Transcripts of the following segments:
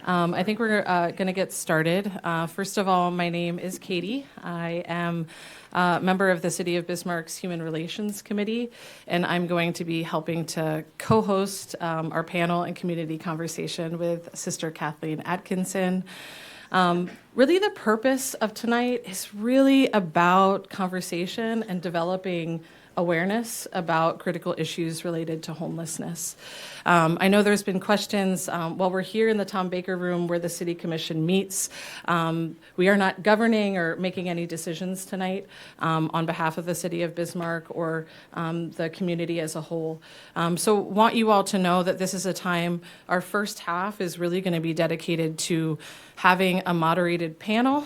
I think we're going to get started. First of all, my name is Katie. I am a member of the City of Bismarck's Human Relations Committee, and I'm going to be helping to co-host our panel and community conversation with Sister Kathleen Atkinson. Really, the purpose of tonight is really about conversation and developing awareness about critical issues related to homelessness. I know there's been questions while we're here in the Tom Baker room where the City Commission meets. We are not governing or making any decisions tonight on behalf of the City of Bismarck or the community as a whole. So want you all to know that this is a time, our first half is really going to be dedicated to having a moderated panel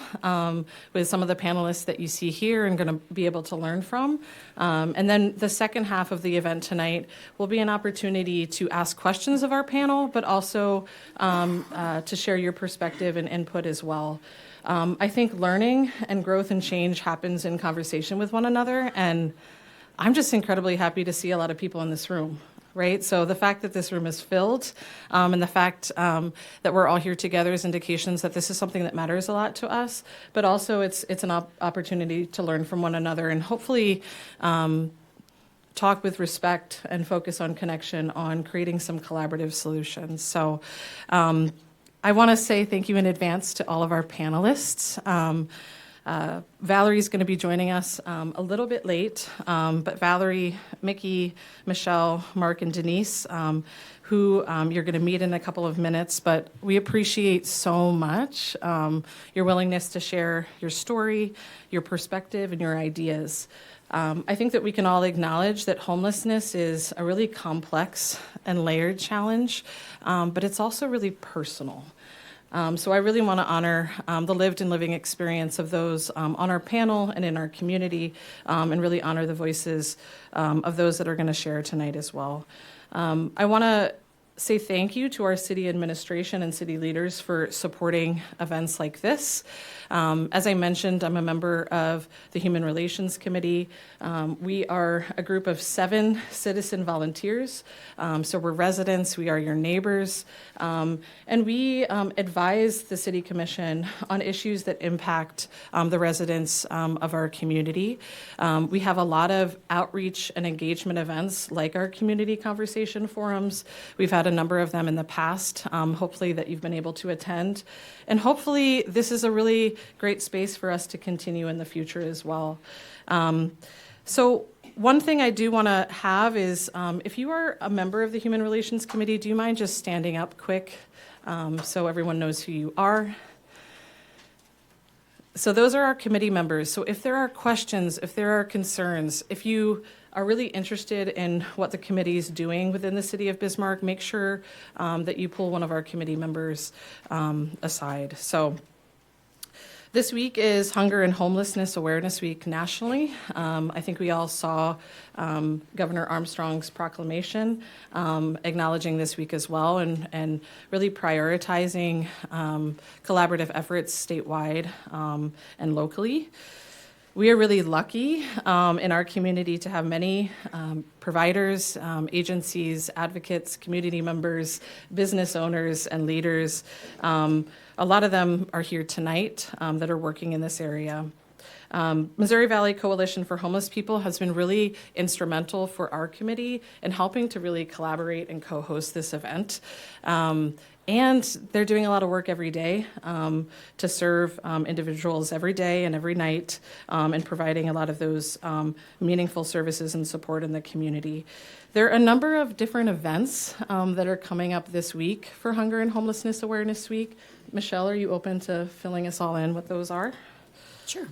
with some of the panelists that you see here and going to be able to learn from. And then the second half of the event tonight will be an opportunity to ask questions of our panel, but also to share your perspective and input as well. I think learning and growth and change happens in conversation with one another, and I'm just incredibly happy to see a lot of people in this room. Right? So the fact that this room is filled and the fact that we're all here together is indications that this is something that matters a lot to us, but also it's an opportunity to learn from one another and hopefully talk with respect and focus on connection on creating some collaborative solutions. So I want to say thank you in advance to all of our panelists. Valerie's going to be joining us a little bit late, but Valerie, Mickey, Michelle, Mark, and Denise, who you're going to meet in a couple of minutes, but we appreciate so much your willingness to share your story, your perspective, and your ideas. I think that we can all acknowledge that homelessness is a really complex and layered challenge, but it's also really personal. So I really want to honor the lived and living experience of those on our panel and in our community, and really honor the voices of those that are going to share tonight as well. I want to say thank you to our city administration and city leaders for supporting events like this. As I mentioned, I'm a member of the Human Relations Committee. We are a group of 7 citizen volunteers. So we're residents, we are your neighbors, and we advise the City Commission on issues that impact the residents of our community. We have a lot of outreach and engagement events like our community conversation forums. We've had a number of them in the past, hopefully that you've been able to attend. And hopefully this is a really great space for us to continue in the future as well. So one thing I do want to have is, if you are a member of the Human Relations Committee, do you mind just standing up quick so everyone knows who you are? So those are our committee members. So if there are questions, if there are concerns, if you are really interested in what the committee is doing within the City of Bismarck, make sure that you pull one of our committee members aside. So this week is Hunger and Homelessness Awareness Week nationally. I think we all saw Governor Armstrong's proclamation acknowledging this week as well and really prioritizing collaborative efforts statewide and locally. We are really lucky in our community to have many providers, agencies, advocates, community members, business owners, and leaders. A lot of them are here tonight that are working in this area. Missouri Valley Coalition for Homeless People has been really instrumental for our committee in helping to really collaborate and co-host this event. And they're doing a lot of work every day to serve individuals every day and every night and providing a lot of those meaningful services and support in the community. There are a number of different events that are coming up this week for Hunger and Homelessness Awareness Week. Michelle, are you open to filling us all in what those are? Sure.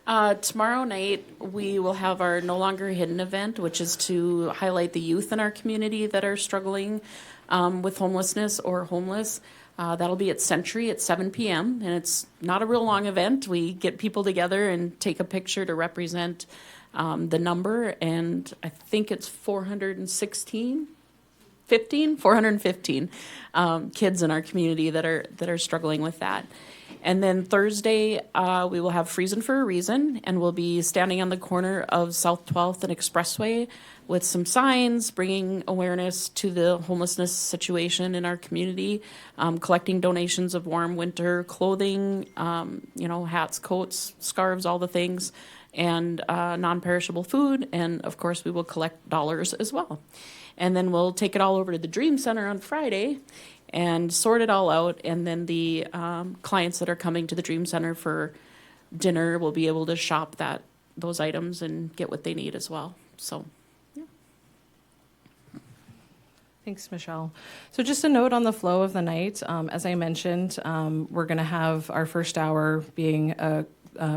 Tomorrow night, we will have our No Longer Hidden event, which is to highlight the youth in our community that are struggling with homelessness or homeless. That'll be at Century at 7 p.m., and it's not a real long event. We get people together and take a picture to represent the number, and I think it's 415 kids in our community that are struggling with that. And then Thursday, we will have Freezing for a Reason, and we'll be standing on the corner of South 12th and Expressway with some signs, bringing awareness to the homelessness situation in our community, collecting donations of warm winter clothing, hats, coats, scarves, all the things, and non-perishable food. And of course, we will collect dollars as well. And then we'll take it all over to the Dream Center on Friday and sort it all out. And then the clients that are coming to the Dream Center for dinner will be able to shop those items and get what they need as well. So. Thanks, Michelle. So just a note on the flow of the night. As I mentioned, we're going to have our first hour being a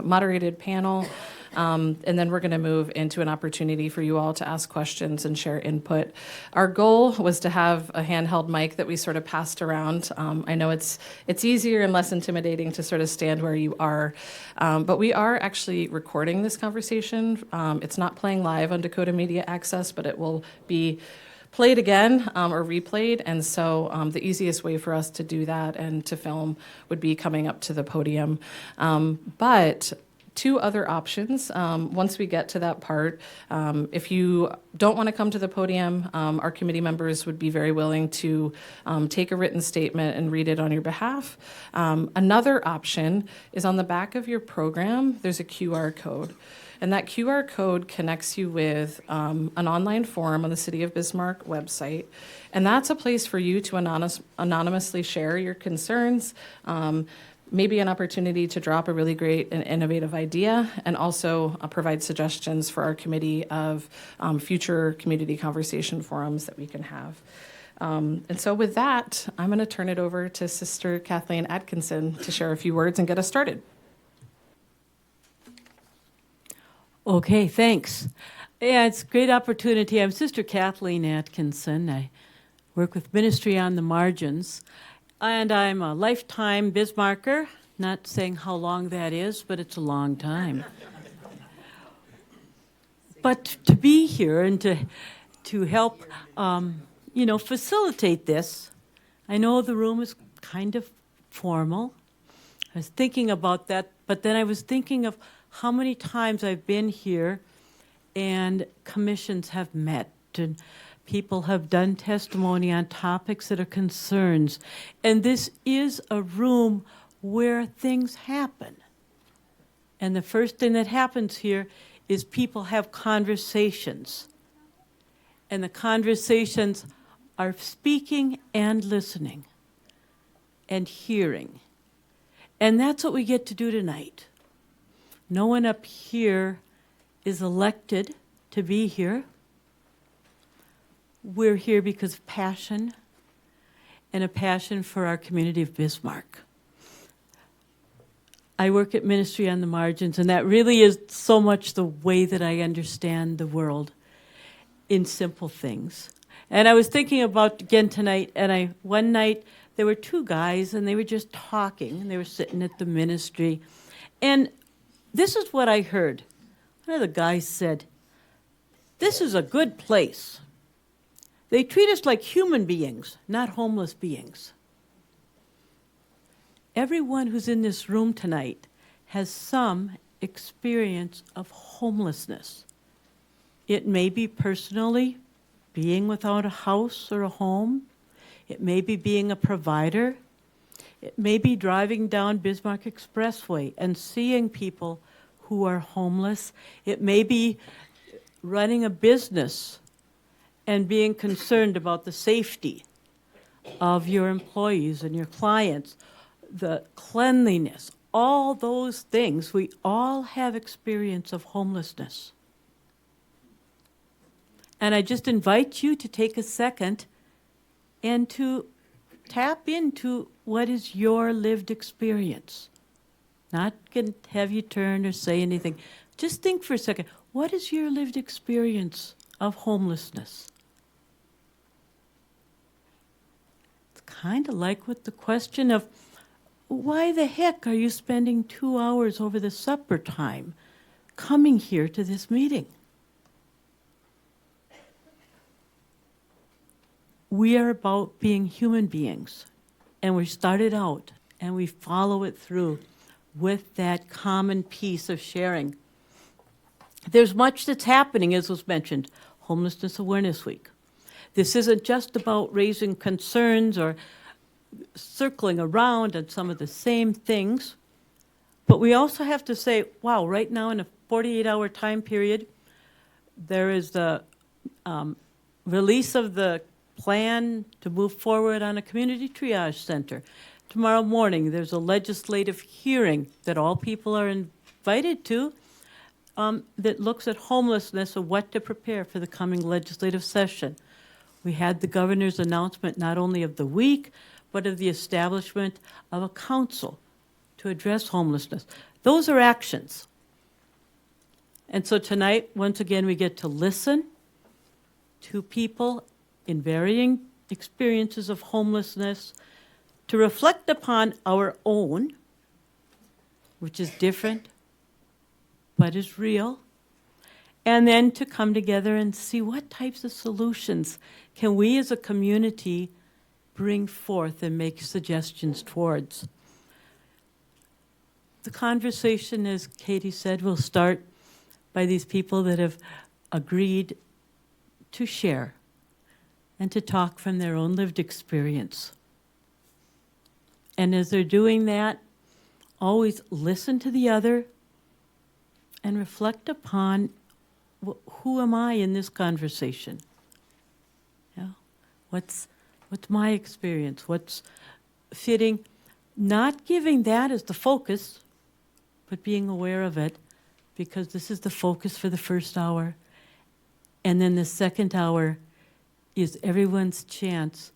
moderated panel, and then we're going to move into an opportunity for you all to ask questions and share input. Our goal was to have a handheld mic that we sort of passed around. I know it's easier and less intimidating to sort of stand where you are, but we are actually recording this conversation. It's not playing live on Dakota Media Access, but it will be played again or replayed, and so the easiest way for us to do that and to film would be coming up to the podium. But two other options, once we get to that part, if you don't want to come to the podium, our committee members would be very willing to take a written statement and read it on your behalf. Another option is on the back of your program, there's a QR code. And that QR code connects you with an online form on the City of Bismarck website. And that's a place for you to anonymously share your concerns, maybe an opportunity to drop a really great and innovative idea, and also provide suggestions for our committee of future community conversation forums that we can have. And so with that, I'm going to turn it over to Sister Kathleen Atkinson to share a few words and get us started. Okay, thanks. Yeah, it's a great opportunity. I'm Sister Kathleen Atkinson. I work with Ministry on the Margins, and I'm a lifetime Bismarcker. Not saying how long that is, but it's a long time. But to be here and to help, facilitate this, I know the room is kind of formal. I was thinking about that, but then I was thinking of how many times I've been here and commissions have met and people have done testimony on topics that are concerns. And this is a room where things happen. And the first thing that happens here is people have conversations. And the conversations are speaking and listening and hearing. And that's what we get to do tonight. No one up here is elected to be here. We're here because of passion and a passion for our community of Bismarck. I work at Ministry on the Margins, and that really is so much the way that I understand the world in simple things. And I was thinking about, again tonight, and one night there were two guys, and they were just talking, and they were sitting at the ministry. And this is what I heard. One of the guys said, "This is a good place. They treat us like human beings, not homeless beings." Everyone who's in this room tonight has some experience of homelessness. It may be personally being without a house or a home. It may be being a provider. It may be driving down Bismarck Expressway and seeing people who are homeless. It may be running a business and being concerned about the safety of your employees and your clients, the cleanliness, all those things. We all have experience of homelessness. And I just invite you to take a second and to tap into what is your lived experience. Not going to have you turn or say anything. Just think for a second. What is your lived experience of homelessness? It's kind of like with the question of, why the heck are you spending 2 hours over the supper time coming here to this meeting? We are about being human beings, and we started out and we follow it through with that common piece of sharing. There's much that's happening, as was mentioned, Homelessness Awareness Week. This isn't just about raising concerns or circling around on some of the same things, but we also have to say, wow, right now in a 48-hour time period, there is the release of the plan to move forward on a community triage center. Tomorrow morning, there's a legislative hearing that all people are invited to that looks at homelessness and what to prepare for the coming legislative session. We had the governor's announcement not only of the week, but of the establishment of a council to address homelessness. Those are actions. And so tonight, once again, we get to listen to people in varying experiences of homelessness, to reflect upon our own, which is different, but is real, and then to come together and see what types of solutions can we as a community bring forth and make suggestions towards. The conversation, as Katie said, will start by these people that have agreed to share and to talk from their own lived experience. And as they're doing that, always listen to the other and reflect upon who am I in this conversation? Yeah. What's my experience? What's fitting? Not giving that as the focus, but being aware of it, because this is the focus for the first hour. And then the second hour is everyone's chance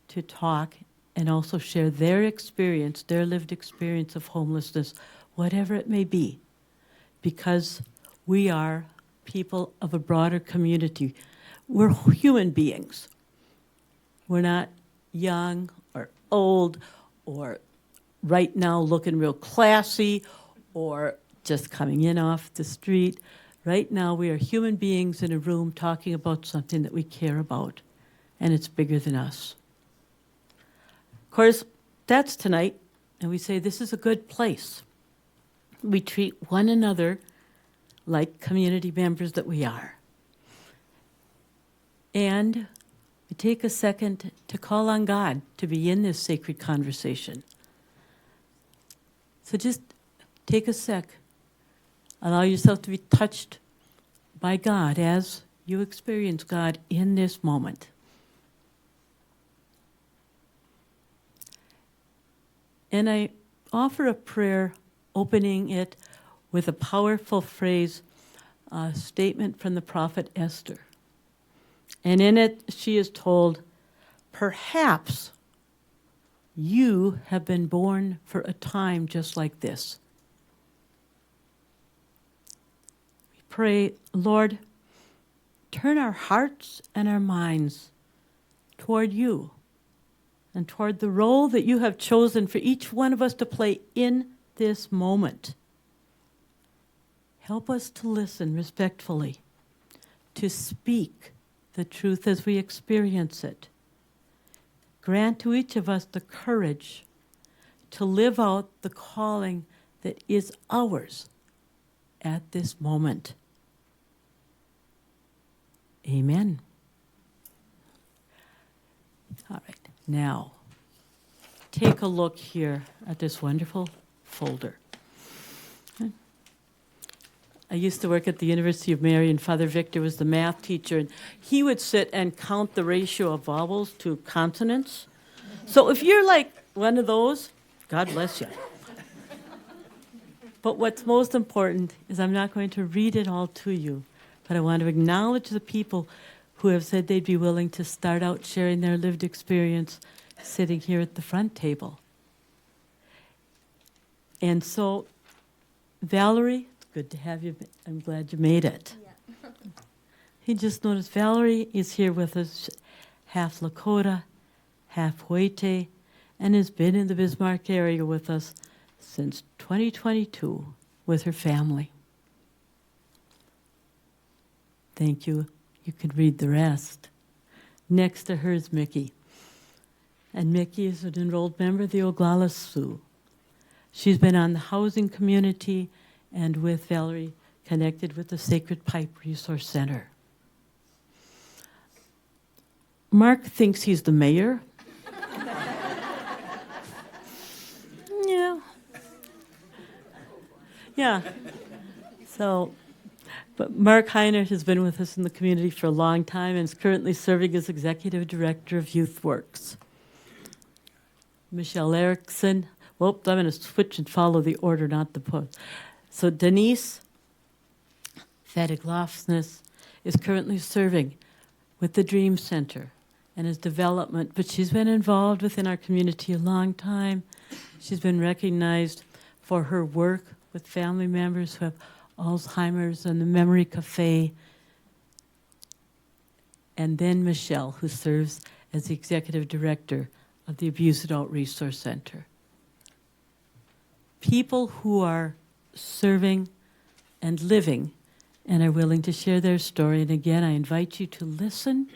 to talk and also share their experience, their lived experience of homelessness, whatever it may be, because we are people of a broader community. We're human beings. We're not young or old or right now looking real classy or just coming in off the street. Right now we are human beings in a room talking about something that we care about, and it's bigger than us. Of course, that's tonight, and we say this is a good place. We treat one another like community members that we are. And we take a second to call on God to be in this sacred conversation. So just take a sec. Allow yourself to be touched by God as you experience God in this moment. And I offer a prayer, opening it with a powerful phrase, a statement from the prophet Esther. And in it, she is told, perhaps you have been born for a time just like this. We pray, Lord, turn our hearts and our minds toward you and toward the role that you have chosen for each one of us to play in this moment. Help us to listen respectfully, to speak the truth as we experience it. Grant to each of us the courage to live out the calling that is ours at this moment. Amen. All right, now, take a look here at this wonderful folder. I used to work at the University of Mary, and Father Victor was the math teacher, and he would sit and count the ratio of vowels to consonants. So if you're like one of those, God bless you. But what's most important is I'm not going to read it all to you, but I want to acknowledge the people who have said they'd be willing to start out sharing their lived experience sitting here at the front table. And so, Valerie, good to have you. I'm glad you made it. Yeah. He just noticed Valerie is here with us, half Dakota, half Hawaii, and has been in the Bismarck area with us since 2022 with her family. Thank you. You can read the rest. Next to her is Mickey. And Mickey is an enrolled member of the Oglala Sioux. She's been on the housing community and with Valerie connected with the Sacred Pipe Resource Center. Mark thinks he's the mayor. Yeah. Yeah. So, but Mark Heiner has been with us in the community for a long time and is currently serving as Executive Director of Youth Works. Michelle Erickson. Well, I'm going to switch and follow the order, not the post. So Denise Fediglofsness is currently serving with the Dream Center and his development, but she's been involved within our community a long time. She's been recognized for her work with family members who have Alzheimer's and the Memory Cafe. And then Michelle, who serves as the Executive Director of the Abused Adult Resource Center. People who are serving and living and are willing to share their story. And again, I invite you to listen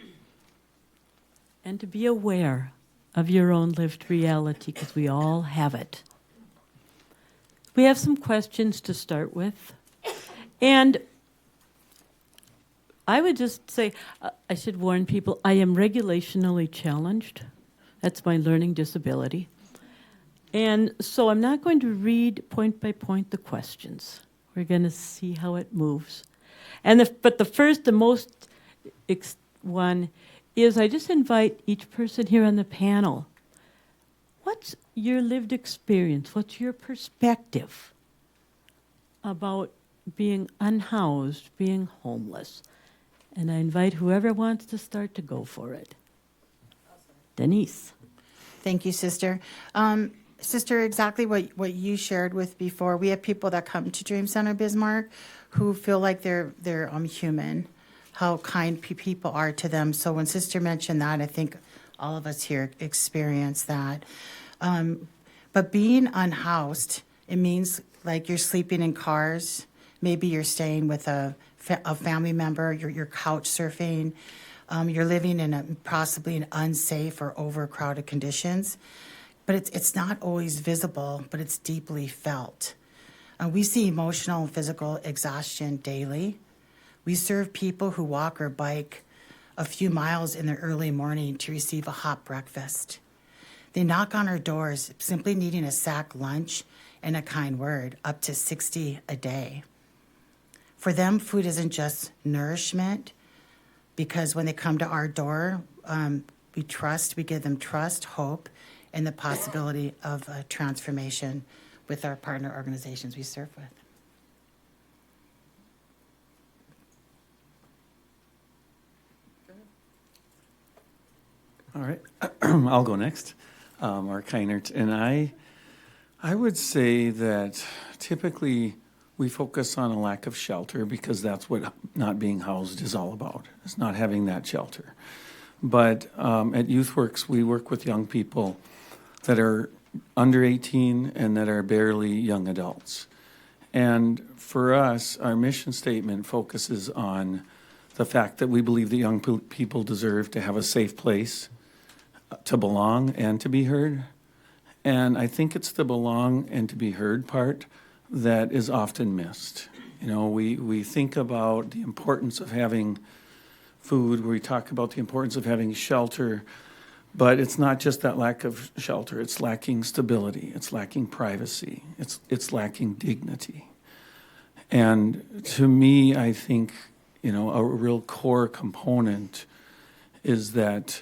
and to be aware of your own lived reality, because we all have it. We have some questions to start with. And I would just say, I should warn people, I am regulationally challenged. That's my learning disability. And so I'm not going to read point by point the questions. We're going to see how it moves. But the first, the most one is I just invite each person here on the panel. What's your lived experience? What's your perspective about being unhoused, being homeless? And I invite whoever wants to start to go for it. Denise. Thank you, Sister. Sister, exactly what you shared with before. We have people that come to Dream Center Bismarck who feel like they're human, how kind people are to them. So when Sister mentioned that, I think all of us here experience that. But being unhoused, it means like you're sleeping in cars. Maybe you're staying with a family member. You're couch surfing. You're living in possibly in unsafe or overcrowded conditions. But it's not always visible, but it's deeply felt. We see emotional and physical exhaustion daily. We serve people who walk or bike a few miles in the early morning to receive a hot breakfast. They knock on our doors simply needing a sack lunch and a kind word, up to 60 a day. For them, food isn't just nourishment, because when they come to our door, we give them trust, hope, and the possibility of transformation with our partner organizations we serve with. All right, I'll go next. Mark Heinert, and I would say that typically we focus on a lack of shelter because that's what not being housed is all about. It's not having that shelter. But at YouthWorks, we work with young people that are under 18 and that are barely young adults. And for us, our mission statement focuses on the fact that we believe that young people deserve to have a safe place to belong and to be heard. And I think it's the belong and to be heard part that is often missed. You know, we think about the importance of having food, we talk about the importance of having shelter, but it's not just that lack of shelter, it's lacking stability, it's lacking privacy, it's lacking dignity. And to me, I think, you know, a real core component is that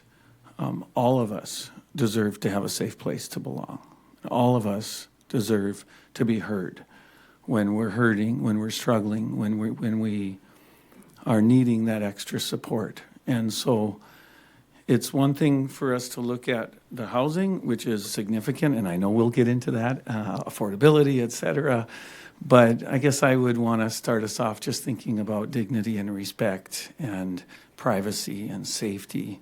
all of us deserve to have a safe place to belong. All of us deserve to be heard when we're hurting, when we're struggling, when we are needing that extra support. And so it's one thing for us to look at the housing, which is significant, and I know we'll get into that, affordability, et cetera. But I guess I would want to start us off just thinking about dignity and respect and privacy and safety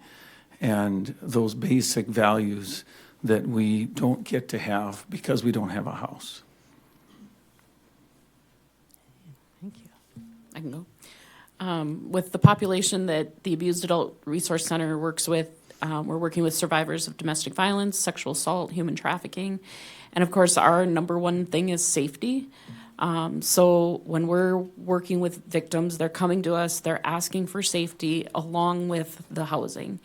and those basic values that we don't get to have because we don't have a house. Thank you. I can go. With the population that the Abused Adult Resource Center works with, We're working with survivors of domestic violence, sexual assault, human trafficking. And of course, our number one thing is safety. So when we're working with victims, they're coming to us, they're asking for safety along with the housing.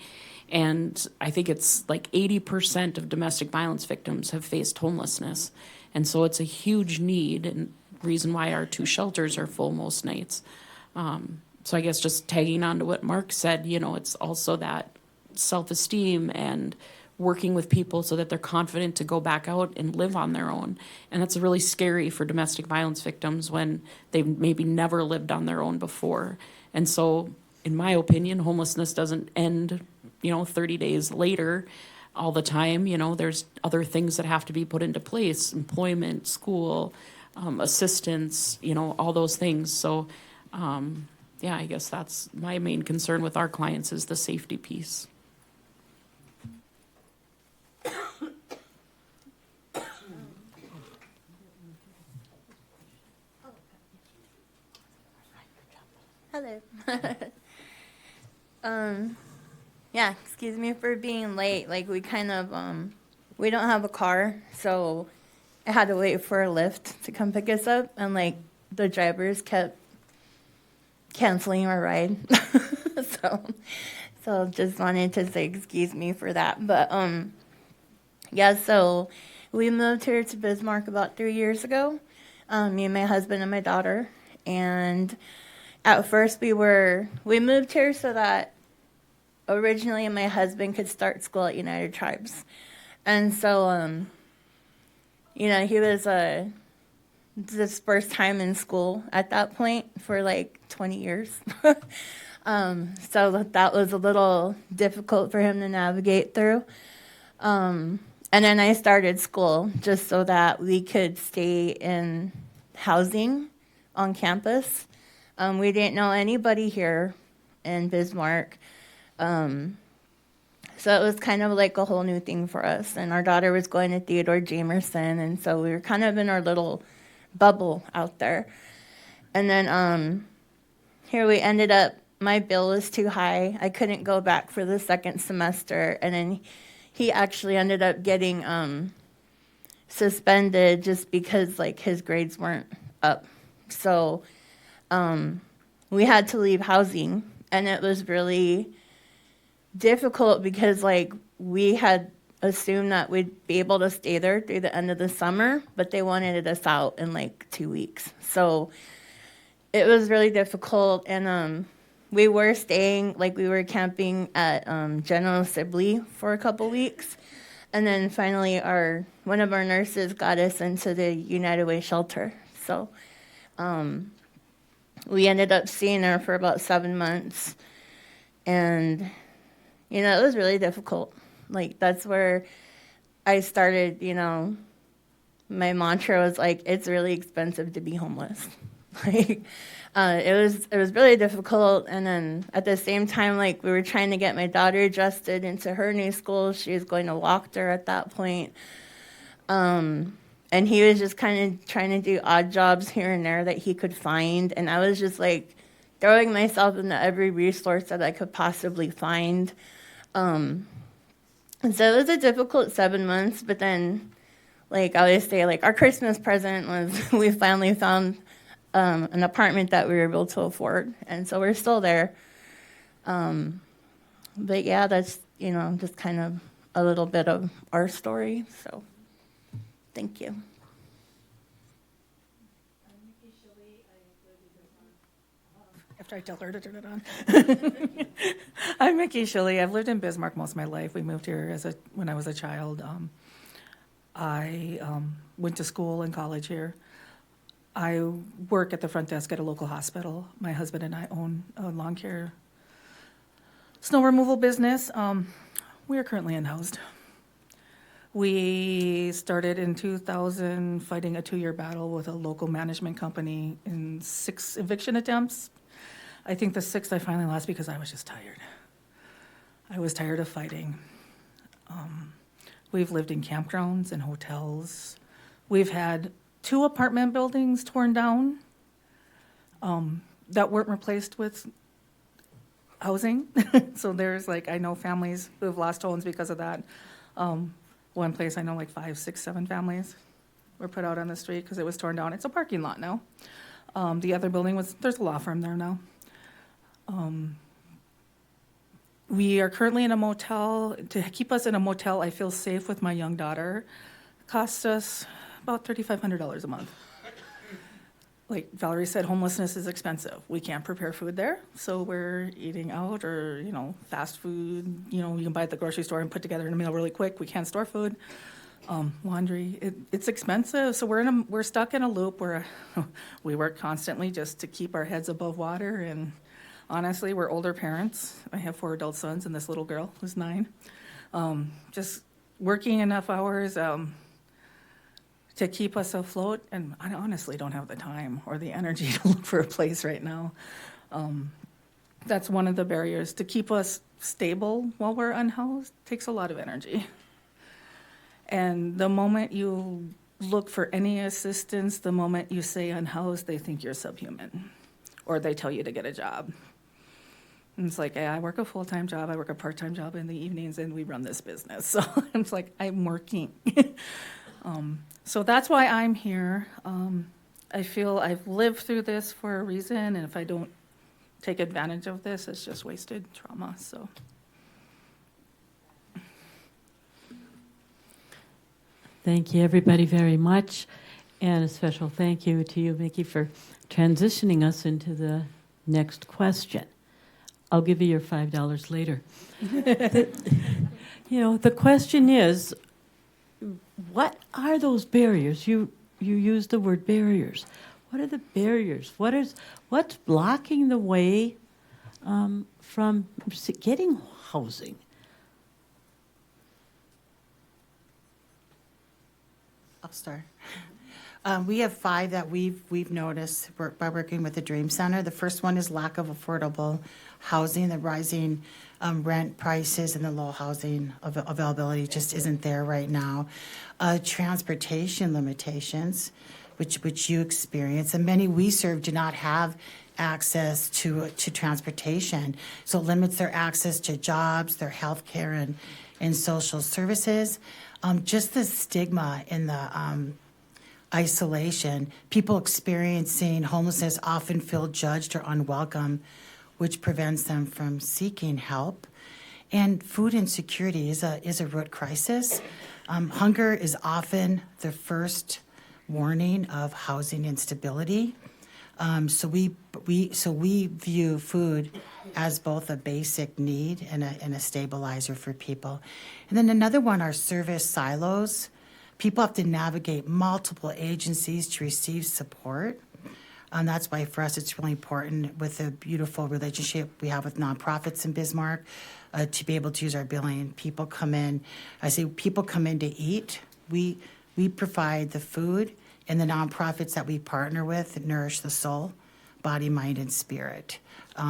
And I think it's like 80% of domestic violence victims have faced homelessness. And so it's a huge need and reason why our 2 shelters are full most nights. So I guess just tagging on to what Mark said, you know, it's also that self-esteem and working with people so that they're confident to go back out and live on their own. And that's really scary for domestic violence victims when they've maybe never lived on their own before. And so, in my opinion, homelessness doesn't end, 30 days later all the time. There's other things that have to be put into place, employment, school, assistance, all those things. So, yeah, I guess that's my main concern with our clients is the safety piece. Hello. Yeah, excuse me for being late. Like we kind of, we don't have a car, so I had to wait for a lift to come pick us up, and like the drivers kept canceling our ride. so just wanted to say excuse me for that. But yeah, so we moved here to Bismarck about 3 years ago. Me and my husband and my daughter, and at first we moved here so that originally my husband could start school at United Tribes. And so, he was his first time in school at that point for like 20 years. So that was a little difficult for him to navigate through. And then I started school just so that we could stay in housing on campus. We didn't know anybody here in Bismarck. So it was kind of like a whole new thing for us. And our daughter was going to Theodore Jamerson, and so we were kind of in our little bubble out there. And then here we ended up, my bill was too high. I couldn't go back for the second semester. And then he actually ended up getting suspended just because like his grades weren't up. So we had to leave housing, and it was really difficult because like we had assumed that we'd be able to stay there through the end of the summer, but they wanted us out in like 2 weeks. So it was really difficult, and we were staying, like we were camping at General Sibley for a couple weeks, and then finally one of our nurses got us into the United Way shelter. So we ended up staying there for about 7 months, and it was really difficult. Like that's where I started, my mantra was like, it's really expensive to be homeless. Like it was really difficult. And then at the same time, like we were trying to get my daughter adjusted into her new school. She was going to Wachter at that point. And he was just kind of trying to do odd jobs here and there that he could find. And I was just like throwing myself into every resource that I could possibly find. And so it was a difficult 7 months, but then, like I always say, like our Christmas present was we finally found an apartment that we were able to afford, and so we're still there. But yeah, that's just kind of a little bit of our story. So, thank you. After I tell her to turn it on. I'm Mickey Shilley. I've lived in Bismarck most of my life. We moved here when I was a child. I went to school and college here. I work at the front desk at a local hospital. My husband and I own a lawn care snow removal business. We are currently unhoused. We started in 2000 fighting a 2-year battle with a local management company in 6 eviction attempts. I think the 6th I finally lost because I was just tired. I was tired of fighting. We've lived in campgrounds and hotels. We've had 2 apartment buildings torn down that weren't replaced with housing. So there's like, I know families who have lost homes because of that. One place I know like 5, 6, 7 families were put out on the street because it was torn down. It's a parking lot now. The other building there's a law firm there now. We are currently in a motel. To keep us in a motel, I feel safe with my young daughter. Costs us about $3,500 a month. Like Valerie said, homelessness is expensive. We can't prepare food there, so we're eating out or, fast food. You can buy at the grocery store and put together a meal really quick. We can't store food. Laundry, it's expensive, so we're stuck in a loop where we work constantly just to keep our heads above water. And honestly, we're older parents. I have 4 adult sons and this little girl who's 9. Just working enough hours to keep us afloat, and I honestly don't have the time or the energy to look for a place right now. That's one of the barriers. To keep us stable while we're unhoused takes a lot of energy. And the moment you look for any assistance, the moment you say unhoused, they think you're subhuman, or they tell you to get a job. And it's like, hey, I work a full-time job, I work a part-time job in the evenings, and we run this business. So it's like, I'm working. So that's why I'm here. I feel I've lived through this for a reason, and if I don't take advantage of this, it's just wasted trauma. So. Thank you, everybody, very much. And a special thank you to you, Mickey, for transitioning us into the next question. I'll give you your $5 later. The question is, what are those barriers? You used the word barriers. What are the barriers? What's blocking the way from getting housing? I'll start. We have 5 that we've noticed by working with the Dream Center. The first one is lack of affordable housing. The rising rent prices and the low housing availability just isn't there right now. Transportation limitations, which you experience, and many we serve do not have access to transportation, so it limits their access to jobs, their health care, and social services. Just the stigma in the isolation, people experiencing homelessness often feel judged or unwelcome, which prevents them from seeking help. And food insecurity is a root crisis. Hunger is often the first warning of housing instability. So we view food as both a basic need and a stabilizer for people. And then another one are service silos. People have to navigate multiple agencies to receive support. That's why for us it's really important with the beautiful relationship we have with nonprofits in Bismarck to be able to use our billing. People come in to eat. We provide the food, and the nonprofits that we partner with nourish the soul, body, mind, and spirit.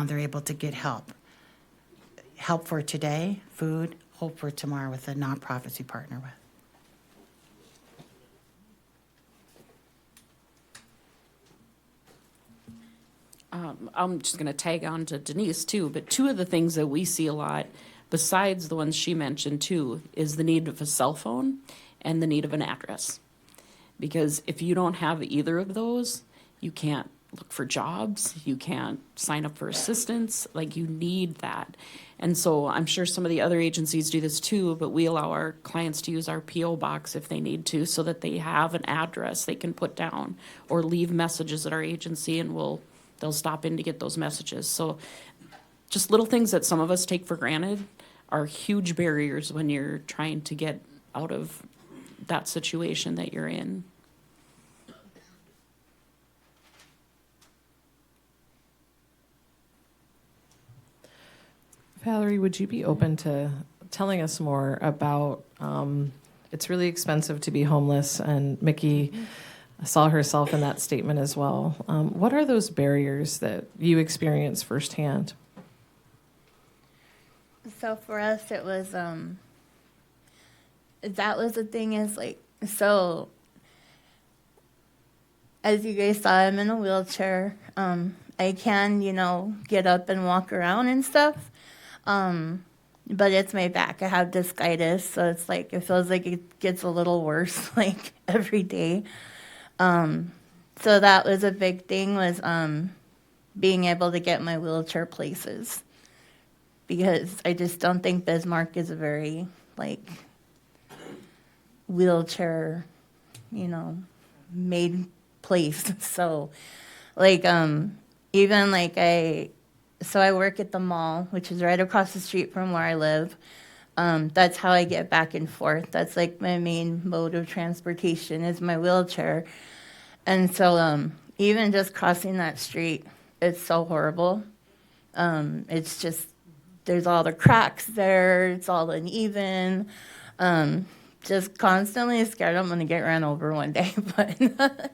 They're able to get help. Help for today, food, hope for tomorrow with the nonprofits we partner with. I'm just going to tag on to Denise too, but 2 of the things that we see a lot, besides the ones she mentioned too, is the need of a cell phone and the need of an address. Because if you don't have either of those, you can't look for jobs, you can't sign up for assistance, like you need that. And so I'm sure some of the other agencies do this too, but we allow our clients to use our P.O. box if they need to, so that they have an address they can put down or leave messages at our agency, and they'll stop in to get those messages. So just little things that some of us take for granted are huge barriers when you're trying to get out of that situation that you're in. Valerie, would you be open to telling us more about, it's really expensive to be homeless, and Mickey saw herself in that statement as well. What are those barriers that you experience firsthand? So for us, it was, that was the thing is like, so as you guys saw, I'm in a wheelchair. I can, get up and walk around and stuff. But it's my back. I have discitis, so it's like it feels like it gets a little worse like every day. So that was a big thing, was being able to get my wheelchair places, because I just don't think Bismarck is a very like wheelchair, made place. So like even like I work at the mall, which is right across the street from where I live. That's how I get back and forth. That's like my main mode of transportation is my wheelchair. And so even just crossing that street, it's so horrible. It's just, there's all the cracks there. It's all uneven. Just constantly scared I'm going to get ran over one day. But,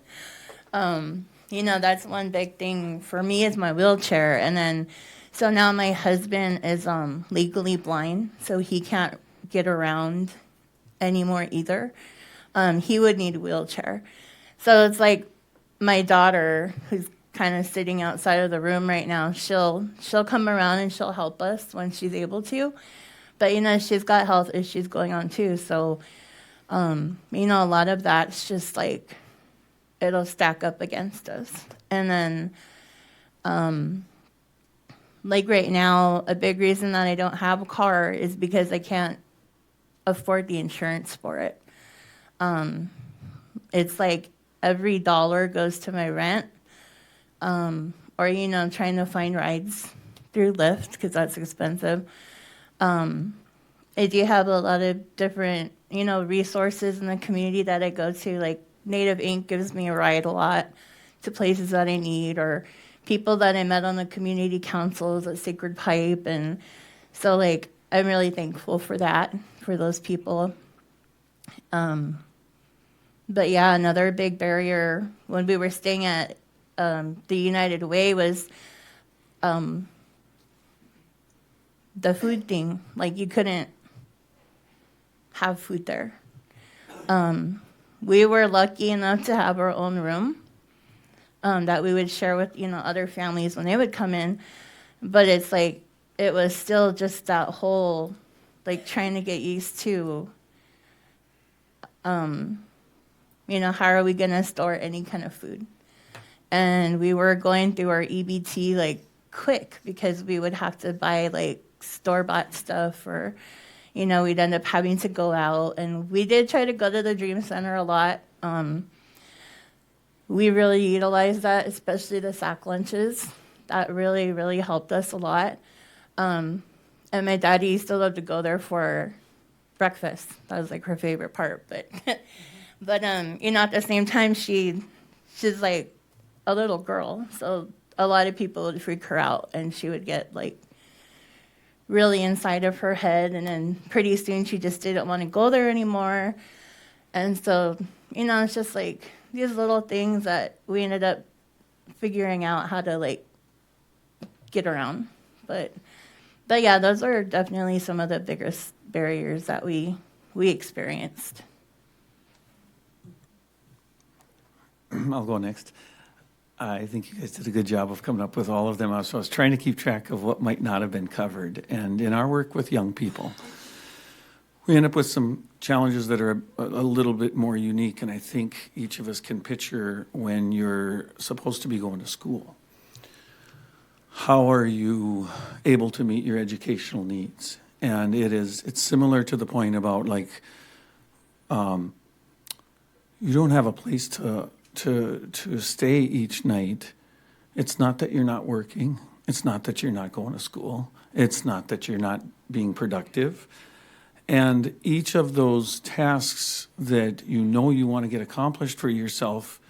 that's one big thing for me is my wheelchair. And then, so now my husband is legally blind, so he can't get around anymore either. He would need a wheelchair. So it's like my daughter, who's kind of sitting outside of the room right now, she'll come around and she'll help us when she's able to. But, she's got health issues going on too. So, a lot of that's just like, it'll stack up against us. And then, like right now, a big reason that I don't have a car is because I can't afford the insurance for it. It's like every dollar goes to my rent, or, trying to find rides through Lyft because that's expensive. I do have a lot of different, resources in the community that I go to. Like Native Inc. gives me a ride a lot to places that I need, or people that I met on the community councils at Sacred Pipe. And so, like, I'm really thankful for that, for those people. But yeah, another big barrier when we were staying at the United Way was the food thing. Like, you couldn't have food there. We were lucky enough to have our own room that we would share with, other families when they would come in. But it's like, it was still just that whole, like, trying to get used to, how are we going to store any kind of food? And we were going through our EBT, like, quick, because we would have to buy, like, store-bought stuff, or, we'd end up having to go out. And we did try to go to the Dream Center a lot. We really utilized that, especially the sack lunches. That really, really helped us a lot. And my daddy used to love to go there for breakfast. That was like her favorite part. But, at the same time, she's like a little girl. So a lot of people would freak her out, and she would get like really inside of her head. And then pretty soon she just didn't want to go there anymore. And so, it's just like these little things that we ended up figuring out how to like get around. But yeah, those are definitely some of the biggest barriers that we experienced. I'll go next. I think you guys did a good job of coming up with all of them. So I was trying to keep track of what might not have been covered. And in our work with young people, we end up with some challenges that are a little bit more unique, and I think each of us can picture when you're supposed to be going to school. How are you able to meet your educational needs? And it's similar to the point about like, you don't have a place to stay each night. It's not that you're not working. It's not that you're not going to school. It's not that you're not being productive. And each of those tasks that you want to get accomplished for yourself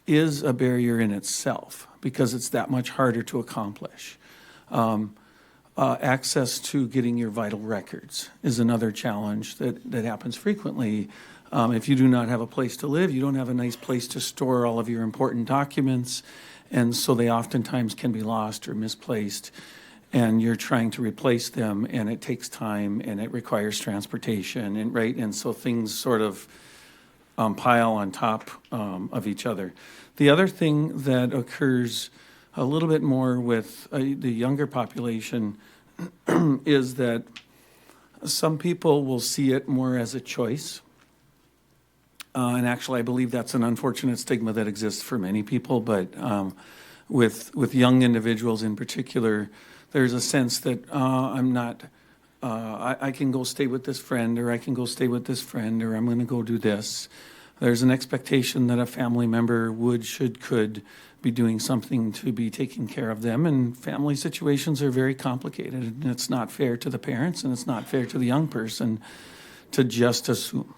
is a barrier in itself, because it's that much harder to accomplish. Access to getting your vital records is another challenge that happens frequently. If you do not have a place to live, you don't have a nice place to store all of your important documents, and so they oftentimes can be lost or misplaced. And you're trying to replace them, and it takes time, and it requires transportation, and so things sort of pile on top of each other. The other thing that occurs a little bit more with the younger population is that some people will see it more as a choice. And actually, I believe that's an unfortunate stigma that exists for many people, but with young individuals in particular, there's a sense that I'm not, I can go stay with this friend, or I can go stay with this friend, or I'm going to go do this. There's an expectation that a family member would, should, could be doing something to be taking care of them, and family situations are very complicated, and it's not fair to the parents, and it's not fair to the young person to just assume.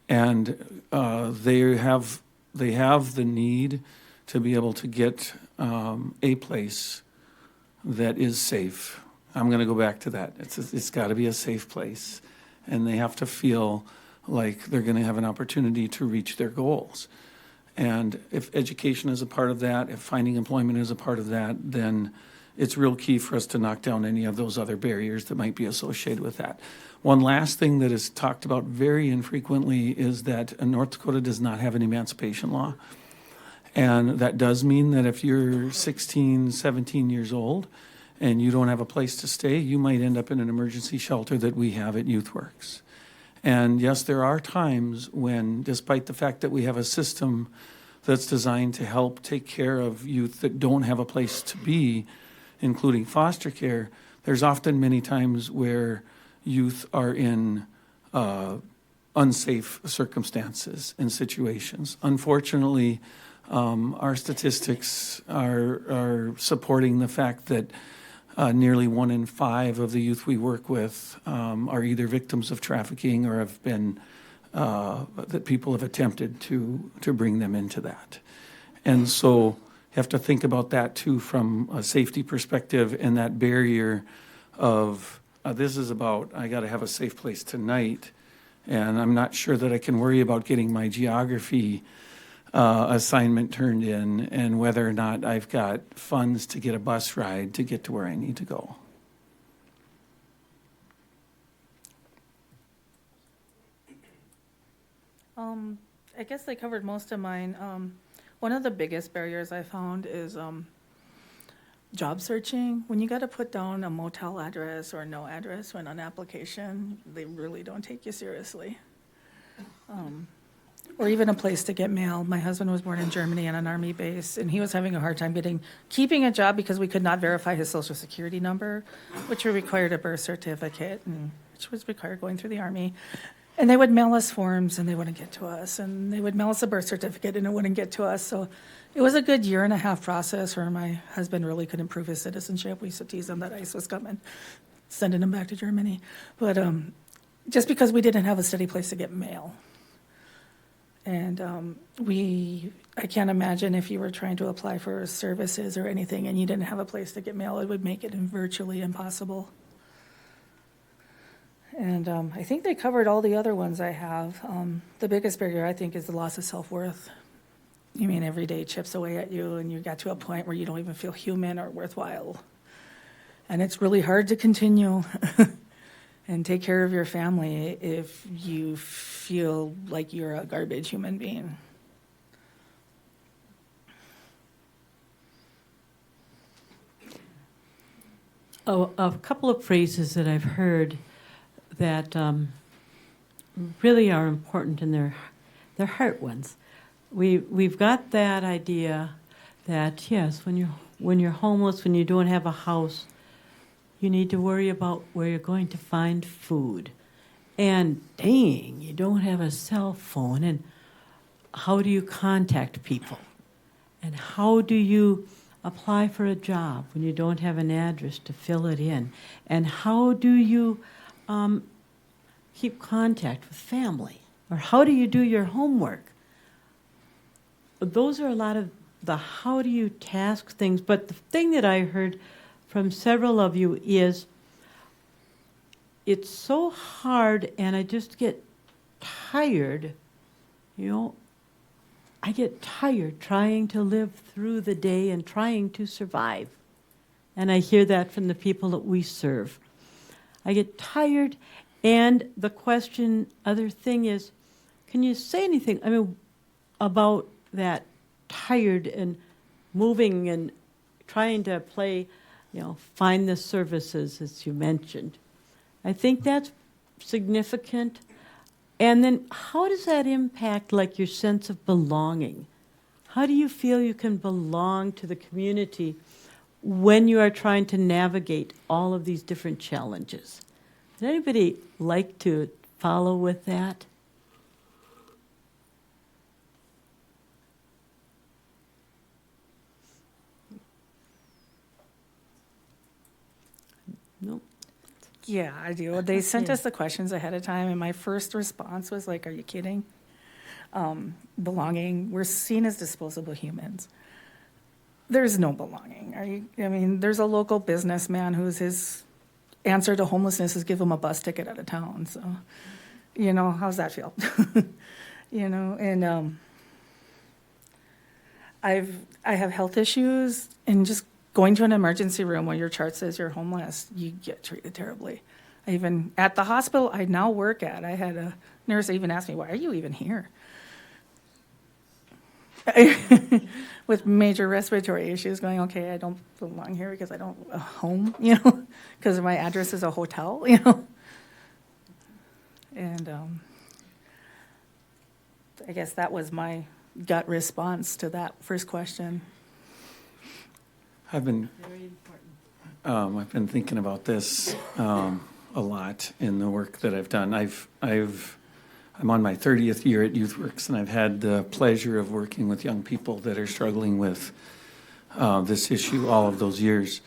And they have the need to be able to get a place that is safe. I'm going to go back to that. It's got to be a safe place, and they have to feel like they're going to have an opportunity to reach their goals. And if education is a part of that, if finding employment is a part of that, then it's real key for us to knock down any of those other barriers that might be associated with that. One last thing that is talked about very infrequently is that North Dakota does not have an emancipation law. And that does mean that if you're 16, 17 years old and you don't have a place to stay, you might end up in an emergency shelter that we have at YouthWorks. And yes, there are times when, despite the fact that we have a system that's designed to help take care of youth that don't have a place to be, including foster care, there's often many times where youth are in unsafe circumstances and situations. Unfortunately, our statistics are supporting the fact that nearly 1 in 5 of the youth we work with are either victims of trafficking or have been, that people have attempted to bring them into that. And so you have to think about that too from a safety perspective, and that barrier of this is about, I got to have a safe place tonight, and I'm not sure that I can worry about getting my geography assignment turned in and whether or not I've got funds to get a bus ride to get to where I need to go. I guess they covered most of mine. One of the biggest barriers I found is job searching. When you got to put down a motel address or no address when on application, they really don't take you seriously. Or even a place to get mail. My husband was born in Germany on an army base, and he was having a hard time keeping a job because we could not verify his social security number, which required a birth certificate, and which was required going through the army. And they would mail us forms, and they wouldn't get to us. And they would mail us a birth certificate, and it wouldn't get to us. So it was a good 1.5-year process where my husband really couldn't prove his citizenship. We used to tease him that ICE was coming, sending him back to Germany. But just because we didn't have a steady place to get mail. And I can't imagine if you were trying to apply for services or anything and you didn't have a place to get mail, it would make it virtually impossible. And I think they covered all the other ones I have. The biggest barrier, I think, is the loss of self-worth. You mean every day chips away at you, and you got to a point where you don't even feel human or worthwhile. And it's really hard to continue and take care of your family if you feel like you're a garbage human being. Oh, a couple of phrases that I've heard that really are important, and they're heart ones. We've got that idea that yes, when you're homeless, when you don't have a house, you need to worry about where you're going to find food. And dang, you don't have a cell phone, and how do you contact people? And how do you apply for a job when you don't have an address to fill it in? And how do you keep contact with family? Or how do you do your homework? Those are a lot of the how do you task things. But the thing that I heard from several of you is it's so hard, and I just get tired, I get tired trying to live through the day and trying to survive. And I hear that from the people that we serve. I get tired, and the other thing is, can you say anything, about that tired and moving and trying to play, find the services, as you mentioned. I think that's significant. And then how does that impact, like, your sense of belonging? How do you feel you can belong to the community when you are trying to navigate all of these different challenges? Would anybody like to follow with that? No. Yeah, I do. They sent Yeah. us the questions ahead of time, and my first response was like, "Are you kidding?" Belonging. We're seen as disposable humans. There's no belonging. I mean, there's a local businessman who's his answer to homelessness is give him a bus ticket out of town. So, how's that feel? And I have health issues, and just going to an emergency room where your chart says you're homeless, you get treated terribly. At the hospital I now work at, I had a nurse even ask me, "Why are you even here?" With major respiratory issues, going, okay, I don't belong here because I don't a home, because my address is a hotel, And I guess that was my gut response to that first question. I've been thinking about this a lot in the work that I've done. I'm on my 30th year at YouthWorks, and I've had the pleasure of working with young people that are struggling with this issue all of those years.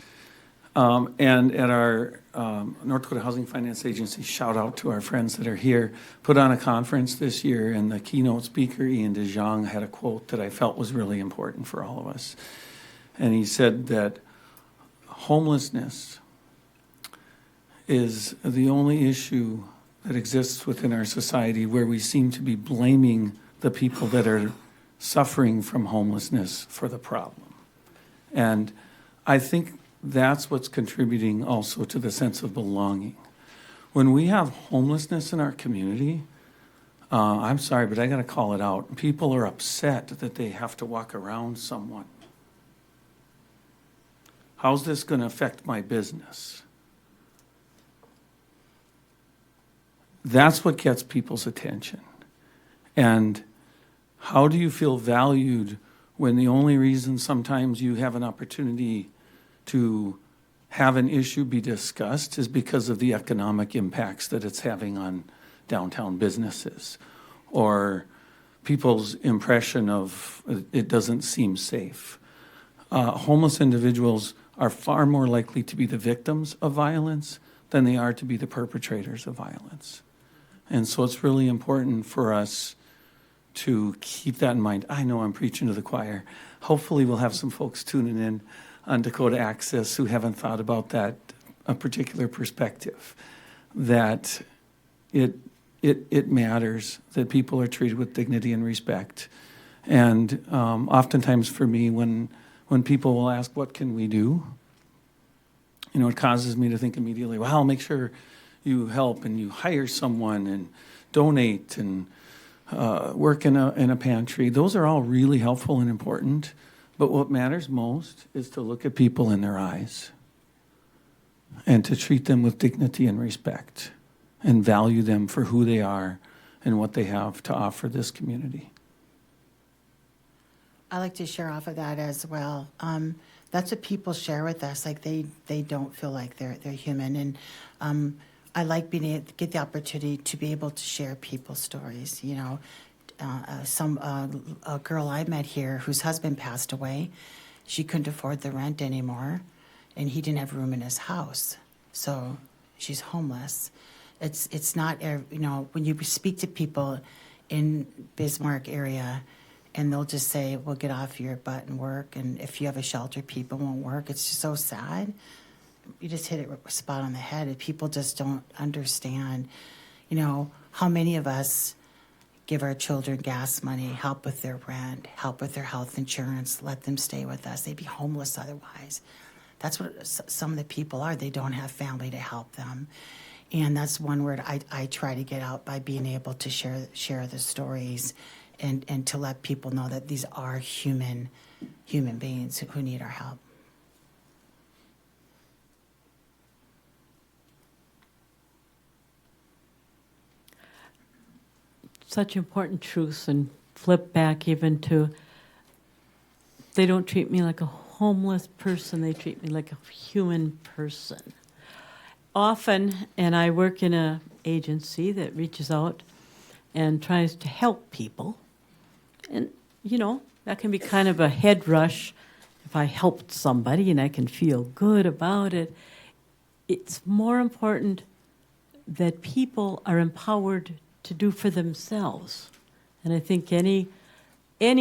And at our North Dakota Housing Finance Agency, shout out to our friends that are here, put on a conference this year, and the keynote speaker, Ian DeJong, had a quote that I felt was really important for all of us. And he said that homelessness is the only issue that exists within our society where we seem to be blaming the people that are suffering from homelessness for the problem. And I think that's what's contributing also to the sense of belonging. When we have homelessness in our community, I'm sorry, but I got to call it out. People are upset that they have to walk around someone. How's this going to affect my business? That's what gets people's attention. And how do you feel valued when the only reason sometimes you have an opportunity to have an issue be discussed is because of the economic impacts that it's having on downtown businesses, or people's impression of it doesn't seem safe? Homeless individuals are far more likely to be the victims of violence than they are to be the perpetrators of violence. And so it's really important for us to keep that in mind. I know I'm preaching to the choir. Hopefully we'll have some folks tuning in on Dakota Access who haven't thought about that a particular perspective, that it matters that people are treated with dignity and respect. And oftentimes for me, when people will ask, what can we do? It causes me to think immediately, well, I'll make sure you help and you hire someone and donate and work in a pantry. Those are all really helpful and important. But what matters most is to look at people in their eyes and to treat them with dignity and respect and value them for who they are and what they have to offer this community. I like to share off of that as well. That's what people share with us. Like they don't feel like they're human, and I like being able to get the opportunity to be able to share people's stories. A girl I met here whose husband passed away. She couldn't afford the rent anymore, and he didn't have room in his house, so she's homeless. It's not when you speak to people in Bismarck area, and they'll just say, well, get off your butt and work. And if you have a shelter, people won't work. It's just so sad. You just hit it spot on the head. And people just don't understand, how many of us give our children gas money, help with their rent, help with their health insurance, let them stay with us. They'd be homeless otherwise. That's what some of the people are. They don't have family to help them. And that's one word I try to get out by being able to share the stories and to let people know that these are human human beings who need our help. Such important truths, and flip back even to, they don't treat me like a homeless person, they treat me like a human person. Often, and I work in an agency that reaches out and tries to help people, and that can be kind of a head rush. If I helped somebody and I can feel good about it, it's more important that people are empowered to do for themselves. And I think any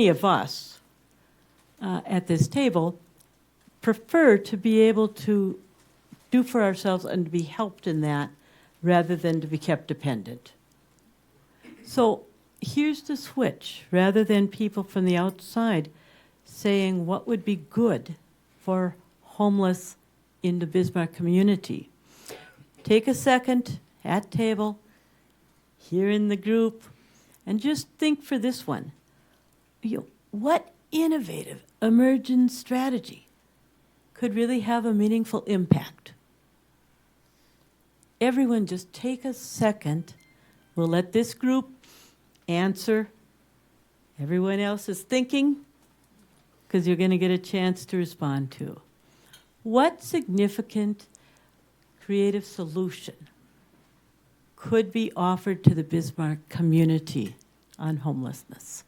of us at this table prefer to be able to do for ourselves and to be helped in that rather than to be kept dependent. So here's the switch. Rather than people from the outside saying what would be good for homeless in the Bismarck community, take a second at table, here in the group, and just think for this one. What innovative emergent strategy could really have a meaningful impact? Everyone just take a second. We'll let this group answer. Everyone else is thinking, because you're going to get a chance to respond to. What significant creative solution could be offered to the Bismarck community on homelessness?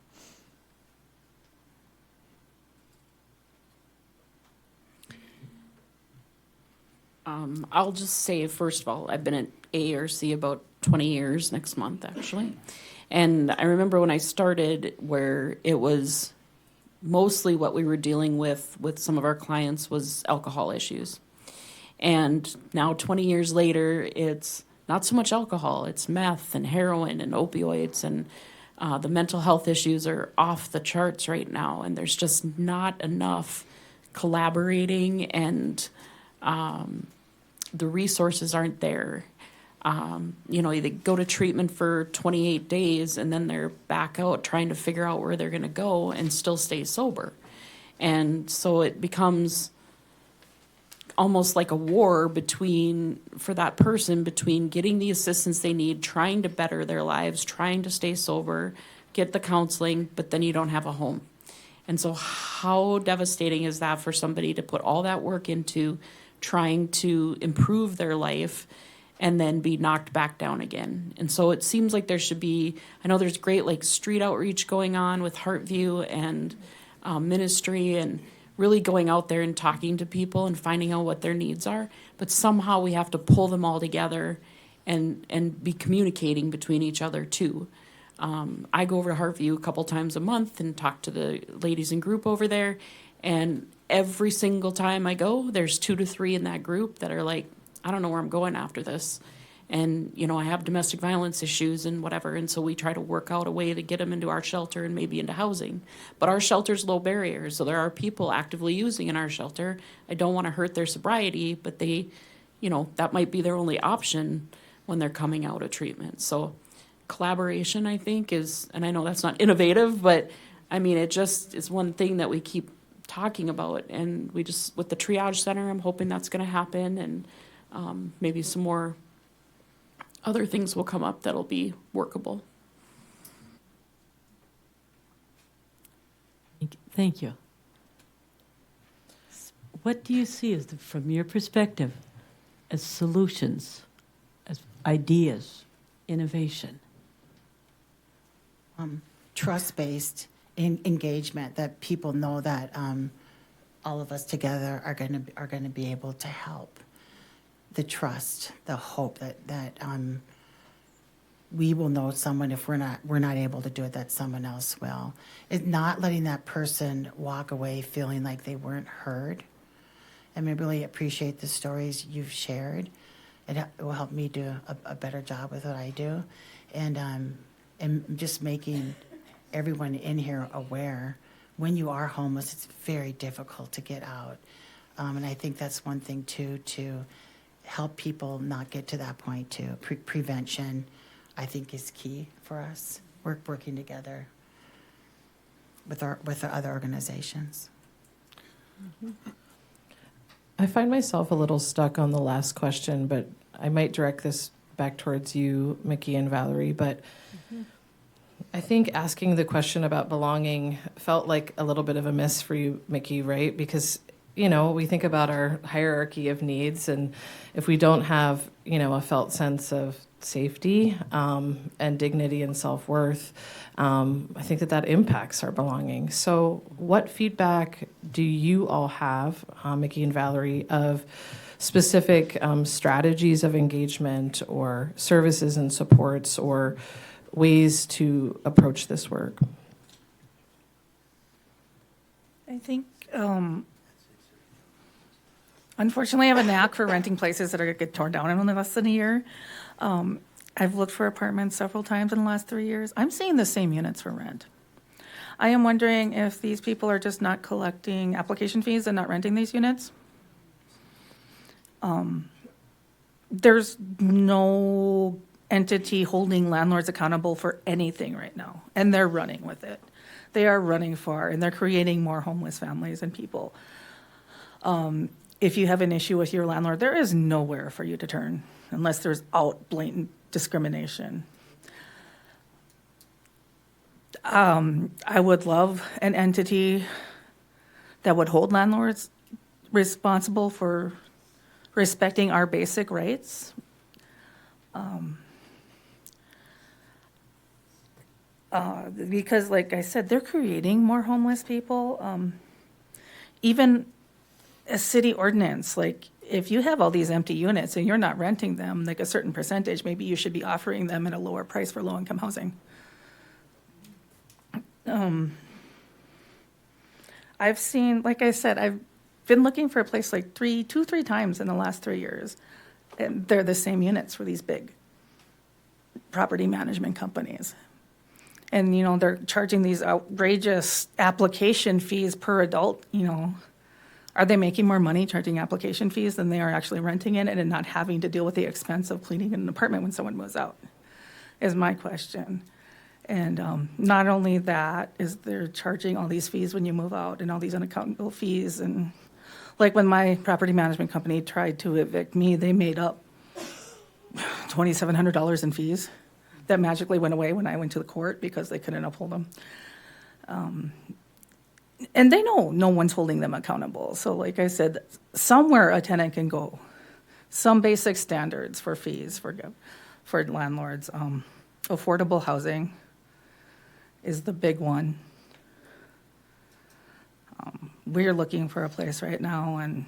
I'll just say, first of all, I've been at ARC about 20 years next month, actually. And I remember when I started, where it was mostly what we were dealing with some of our clients was alcohol issues. And now 20 years later, it's not so much alcohol, it's meth and heroin and opioids, and the mental health issues are off the charts right now, and there's just not enough collaborating, and the resources aren't there. They go to treatment for 28 days and then they're back out trying to figure out where they're going to go and still stay sober. And so it becomes almost like a war for that person between getting the assistance they need, trying to better their lives, trying to stay sober, get the counseling, but then you don't have a home. And so how devastating is that for somebody to put all that work into trying to improve their life and then be knocked back down again? And so it seems like there should be, I know there's great street outreach going on with Heartview and ministry, and really going out there and talking to people and finding out what their needs are. But somehow we have to pull them all together and be communicating between each other too. I go over to Heartview a couple times a month and talk to the ladies in group over there. And every single time I go, there's 2 to 3 in that group that are like, I don't know where I'm going after this. And, I have domestic violence issues and whatever. And so we try to work out a way to get them into our shelter and maybe into housing. But our shelter's low barrier, so there are people actively using in our shelter. I don't want to hurt their sobriety, but they, that might be their only option when they're coming out of treatment. So collaboration, I think, is, and I know that's not innovative, but I mean, it just is one thing that we keep talking about. And we just, with the triage center, I'm hoping that's going to happen. And maybe some more other things will come up that'll be workable. Thank you. What do you see from your perspective as solutions, as ideas, innovation? Trust-based engagement, that people know that all of us together are going to be able to help. The trust, the hope that we will know someone if we're not able to do it, that someone else will. It's not letting that person walk away feeling like they weren't heard. And I really appreciate the stories you've shared. It will help me do a better job with what I do, and just making everyone in here aware. When you are homeless, it's very difficult to get out, and I think that's one thing too, to help people not get to that point too. Prevention, I think, is key for us. Working together with our other organizations. I find myself a little stuck on the last question, but I might direct this back towards you, Mickey and Valerie. But I think asking the question about belonging felt like a little bit of a miss for you, Mickey, right? Because, we think about our hierarchy of needs, and if we don't have, a felt sense of safety and dignity and self-worth, I think that impacts our belonging. So what feedback do you all have, Mickey and Valerie, of specific strategies of engagement or services and supports or ways to approach this work? I think, unfortunately, I have a knack for renting places that are going to get torn down in less than a year. I've looked for apartments several times in the last 3 years. I'm seeing the same units for rent. I am wondering if these people are just not collecting application fees and not renting these units. There's no entity holding landlords accountable for anything right now, and they're running with it. They are running far, and they're creating more homeless families and people. If you have an issue with your landlord, there is nowhere for you to turn unless there's blatant discrimination. I would love an entity that would hold landlords responsible for respecting our basic rights. Because, like I said, they're creating more homeless people. Even a city ordinance, like if you have all these empty units and you're not renting them, like a certain percentage, maybe you should be offering them at a lower price for low-income housing. I've seen, like I said, I've been looking for a place like three times in the last 3 years, and they're the same units for these big property management companies. And, they're charging these outrageous application fees per adult, Are they making more money charging application fees than they are actually renting it and not having to deal with the expense of cleaning an apartment when someone moves out, is my question. And not only that, is they're charging all these fees when you move out and all these unaccountable fees. And like when my property management company tried to evict me, they made up $2,700 in fees that magically went away when I went to the court because they couldn't uphold them. And they know no one's holding them accountable. So like I said, somewhere a tenant can go. Some basic standards for fees for landlords. Affordable housing is the big one. We're looking for a place right now, and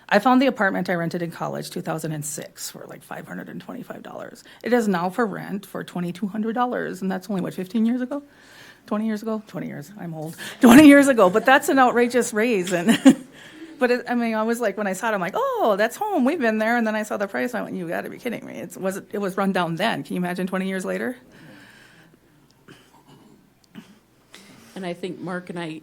I found the apartment I rented in college, 2006, for like $525. It is now for rent for $2,200, and that's only, 15 years ago? 20 years ago? 20 years, I'm old. 20 years ago, but that's an outrageous raise. And but I was like, when I saw it, I'm like, oh, that's home, we've been there. And then I saw the price, I went, you gotta be kidding me. It was run down then. Can you imagine 20 years later? And I think Mark and I,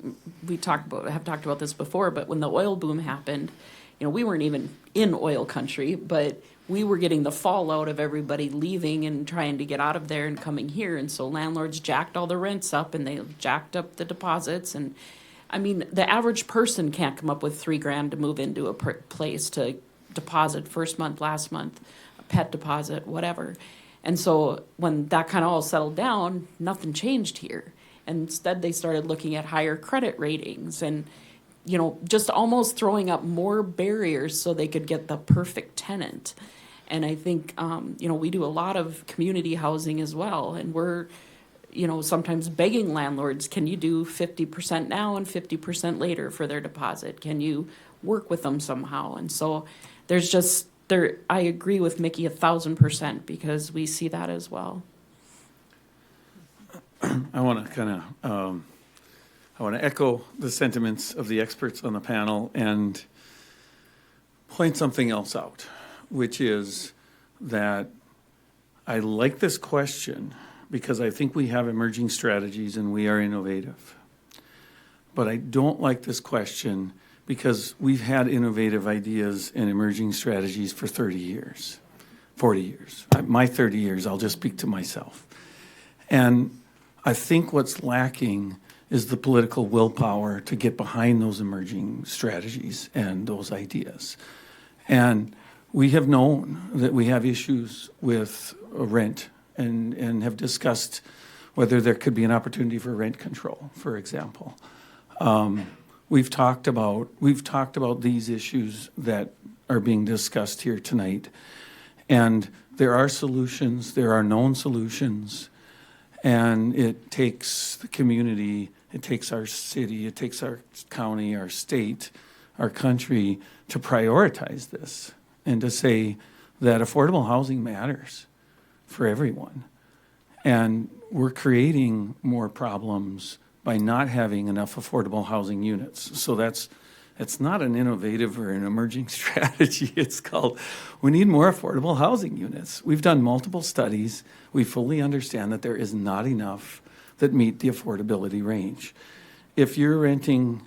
have talked about this before, but when the oil boom happened, we weren't even in oil country, but we were getting the fallout of everybody leaving and trying to get out of there and coming here. And so landlords jacked all the rents up and they jacked up the deposits. And I mean, the average person can't come up with $3,000 to move into a place to deposit first month, last month, a pet deposit, whatever. And so when that kind of all settled down, nothing changed here. And instead they started looking at higher credit ratings and, just almost throwing up more barriers so they could get the perfect tenant. And I think, we do a lot of community housing as well. And we're, sometimes begging landlords, can you do 50% now and 50% later for their deposit? Can you work with them somehow? And so I agree with Mickey 1,000% because we see that as well. I want to echo the sentiments of the experts on the panel and point something else out, which is that I like this question because I think we have emerging strategies and we are innovative. But I don't like this question because we've had innovative ideas and emerging strategies for 30 years, 40 years. My 30 years, I'll just speak to myself. And I think what's lacking is the political willpower to get behind those emerging strategies and those ideas. And we have known that we have issues with rent and have discussed whether there could be an opportunity for rent control, for example. We've talked about these issues that are being discussed here tonight. And there are solutions, there are known solutions, and it takes the community, it takes our city, it takes our county, our state, our country to prioritize this and to say that affordable housing matters for everyone. And we're creating more problems by not having enough affordable housing units. So it's not an innovative or an emerging strategy. It's called, we need more affordable housing units. We've done multiple studies. We fully understand that there is not enough that meet the affordability range. If you're renting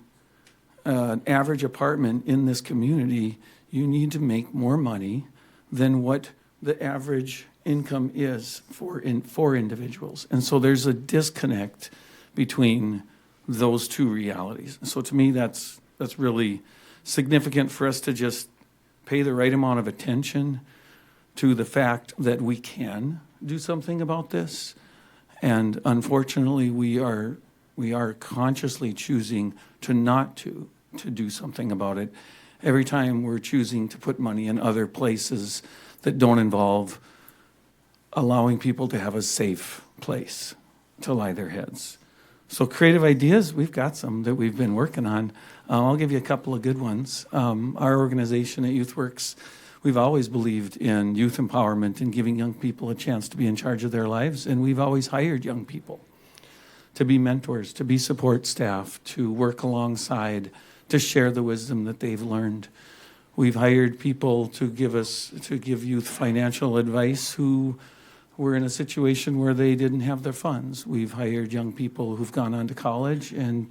an average apartment in this community, you need to make more money than what the average income is for individuals. And so there's a disconnect between those two realities. So to me, that's really significant for us to just pay the right amount of attention to the fact that we can do something about this. And unfortunately, we are consciously choosing to not to do something about it. Every time we're choosing to put money in other places that don't involve allowing people to have a safe place to lie their heads. So creative ideas, we've got some that we've been working on. I'll give you a couple of good ones. Our organization at YouthWorks, we've always believed in youth empowerment and giving young people a chance to be in charge of their lives, and we've always hired young people to be mentors, to be support staff, to work alongside, to share the wisdom that they've learned. We've hired people to give youth financial advice who were in a situation where they didn't have their funds. We've hired young people who've gone on to college and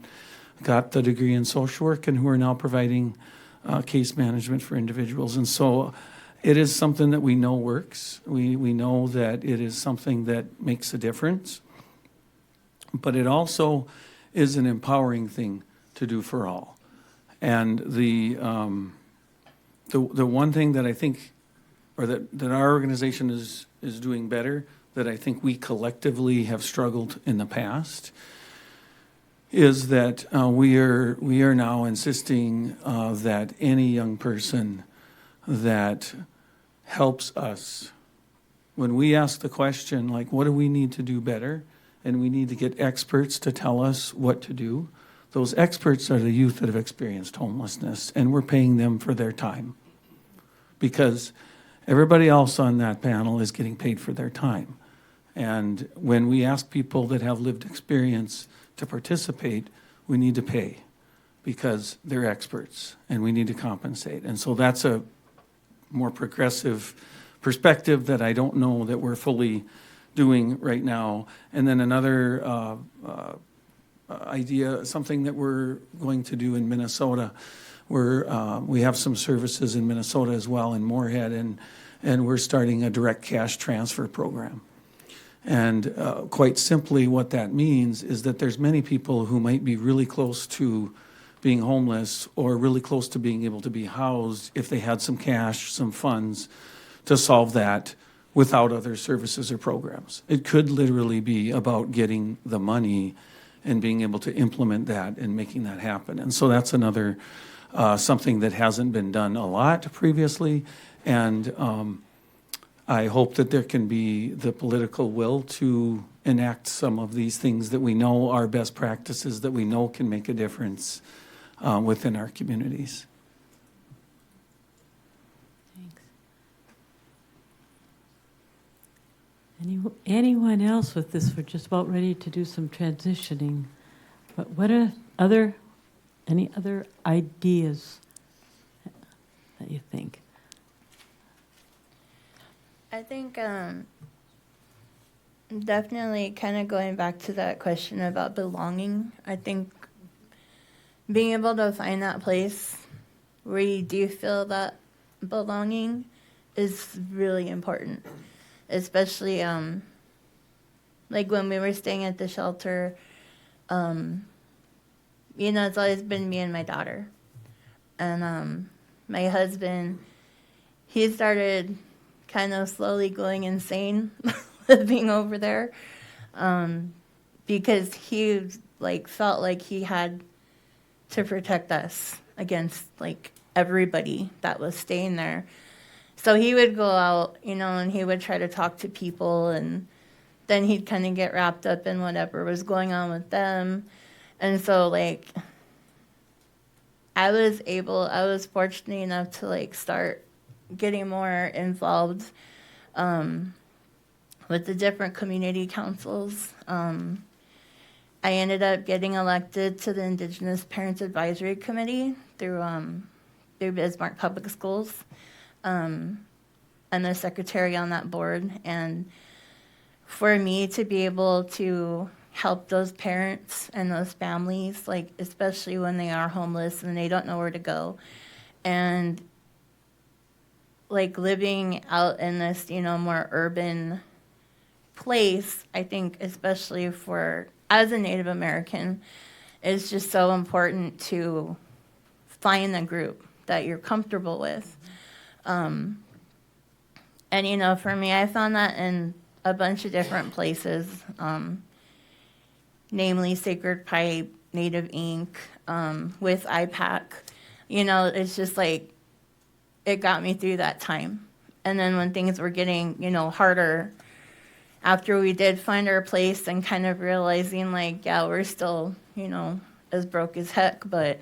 got the degree in social work and who are now providing case management for individuals. And so it is something that we know works. We know that it is something that makes a difference. But it also is an empowering thing to do for all. And the one thing that I think, or that our organization is doing better, that I think we collectively have struggled in the past, is that we are now insisting that any young person that helps us, when we ask the question, like, what do we need to do better? And we need to get experts to tell us what to do. Those experts are the youth that have experienced homelessness, and we're paying them for their time. Because everybody else on that panel is getting paid for their time. And when we ask people that have lived experience to participate, we need to pay because they're experts and we need to compensate. And so that's a more progressive perspective that I don't know that we're fully doing right now. And then another idea, something that we're going to do in Minnesota, we have some services in Minnesota as well, in Moorhead, and we're starting a direct cash transfer program. And quite simply what that means is that there's many people who might be really close to being homeless or really close to being able to be housed if they had some cash, some funds to solve that without other services or programs. It could literally be about getting the money and being able to implement that and making that happen. And so that's another something that hasn't been done a lot previously. And I hope that there can be the political will to enact some of these things that we know are best practices, that we know can make a difference within our communities. Thanks. Anyone else with this? We're just about ready to do some transitioning. But what are any other ideas that you think? I think definitely kind of going back to that question about belonging. I think being able to find that place where you do feel that belonging is really important, especially like when we were staying at the shelter, it's always been me and my daughter. And my husband, he started kind of slowly going insane living over there, because he like felt like he had to protect us against like everybody that was staying there. So he would go out, and he would try to talk to people, and then he'd kind of get wrapped up in whatever was going on with them. And so like I was fortunate enough to like start getting more involved with the different community councils. I ended up getting elected to the Indigenous Parents Advisory Committee through Bismarck Public Schools. I'm the secretary on that board, and for me to be able to help those parents and those families, like especially when they are homeless and they don't know where to go, and like living out in this, more urban place, I think especially as a Native American, it's just so important to find a group that you're comfortable with. And, for me, I found that in a bunch of different places, namely Sacred Pipe, Native Ink, with IPAC. It's just like, it got me through that time. And then when things were getting, harder, after we did find our place and kind of realizing like, yeah, we're still, as broke as heck, but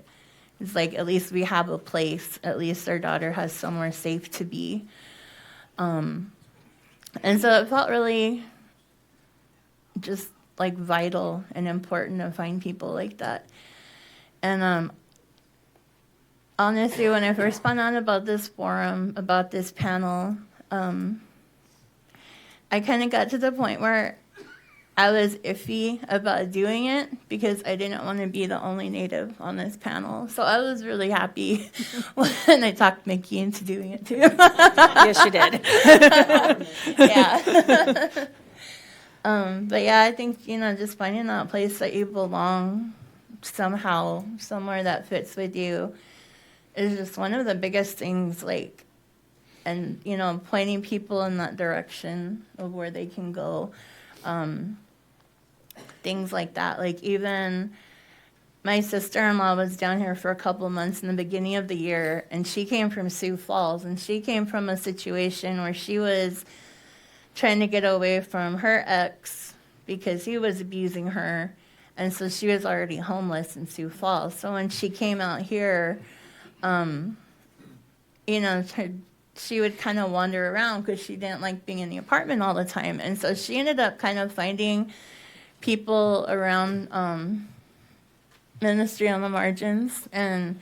it's like, at least we have a place. At least our daughter has somewhere safe to be. And so it felt really just like vital and important to find people like that. And honestly, when I first found out about this forum, about this panel, I kind of got to the point where I was iffy about doing it because I didn't want to be the only Native on this panel. So I was really happy when I talked Mickey into doing it too. Yes, you did. Yeah. But yeah, I think, just finding that place that you belong somehow, somewhere that fits with you, is just one of the biggest things, like, and, pointing people in that direction of where they can go. Things like that. Like, even my sister-in-law was down here for a couple months in the beginning of the year, and she came from Sioux Falls, and she came from a situation where she was trying to get away from her ex because he was abusing her, and so she was already homeless in Sioux Falls. So when she came out here, she would kind of wander around because she didn't like being in the apartment all the time. And so she ended up kind of finding people around Ministry on the Margins. And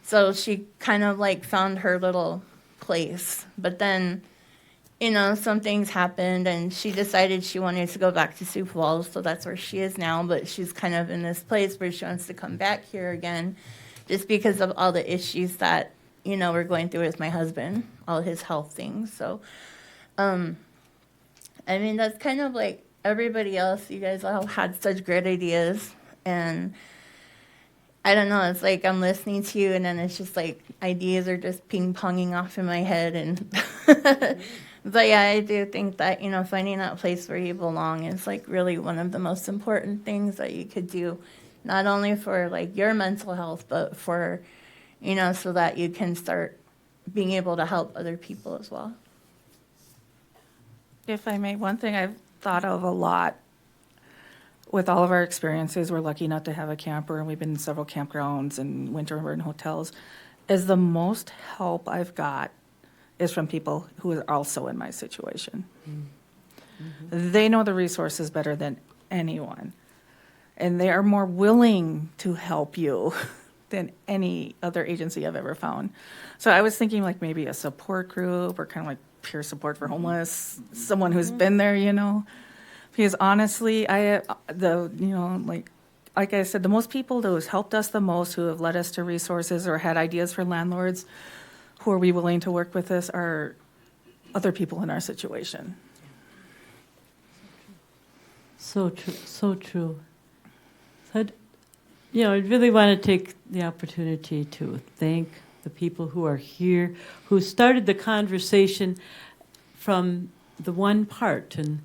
so she kind of like found her little place. But then, some things happened and she decided she wanted to go back to Sioux Falls. So that's where she is now. But she's kind of in this place where she wants to come back here again just because of all the issues that we're going through with my husband, all his health things. So, that's kind of like everybody else. You guys all had such great ideas. And I don't know, it's like I'm listening to you and then it's just like ideas are just ping-ponging off in my head. And but yeah, I do think that, finding that place where you belong is like really one of the most important things that you could do, not only for like your mental health, but for so that you can start being able to help other people as well. If I may, one thing I've thought of a lot with all of our experiences, we're lucky enough to have a camper, and we've been in several campgrounds and winter we're in hotels, is the most help I've got is from people who are also in my situation. Mm-hmm. They know the resources better than anyone, and they are more willing to help you than any other agency I've ever found. So I was thinking like maybe a support group or kind of like peer support for homeless, someone who's been there, because honestly, like I said, the most people who's helped us the most, who have led us to resources or had ideas for landlords who are we willing to work with us, are other people in our situation. So true, so true. So I really want to take the opportunity to thank the people who are here, who started the conversation from the one part. And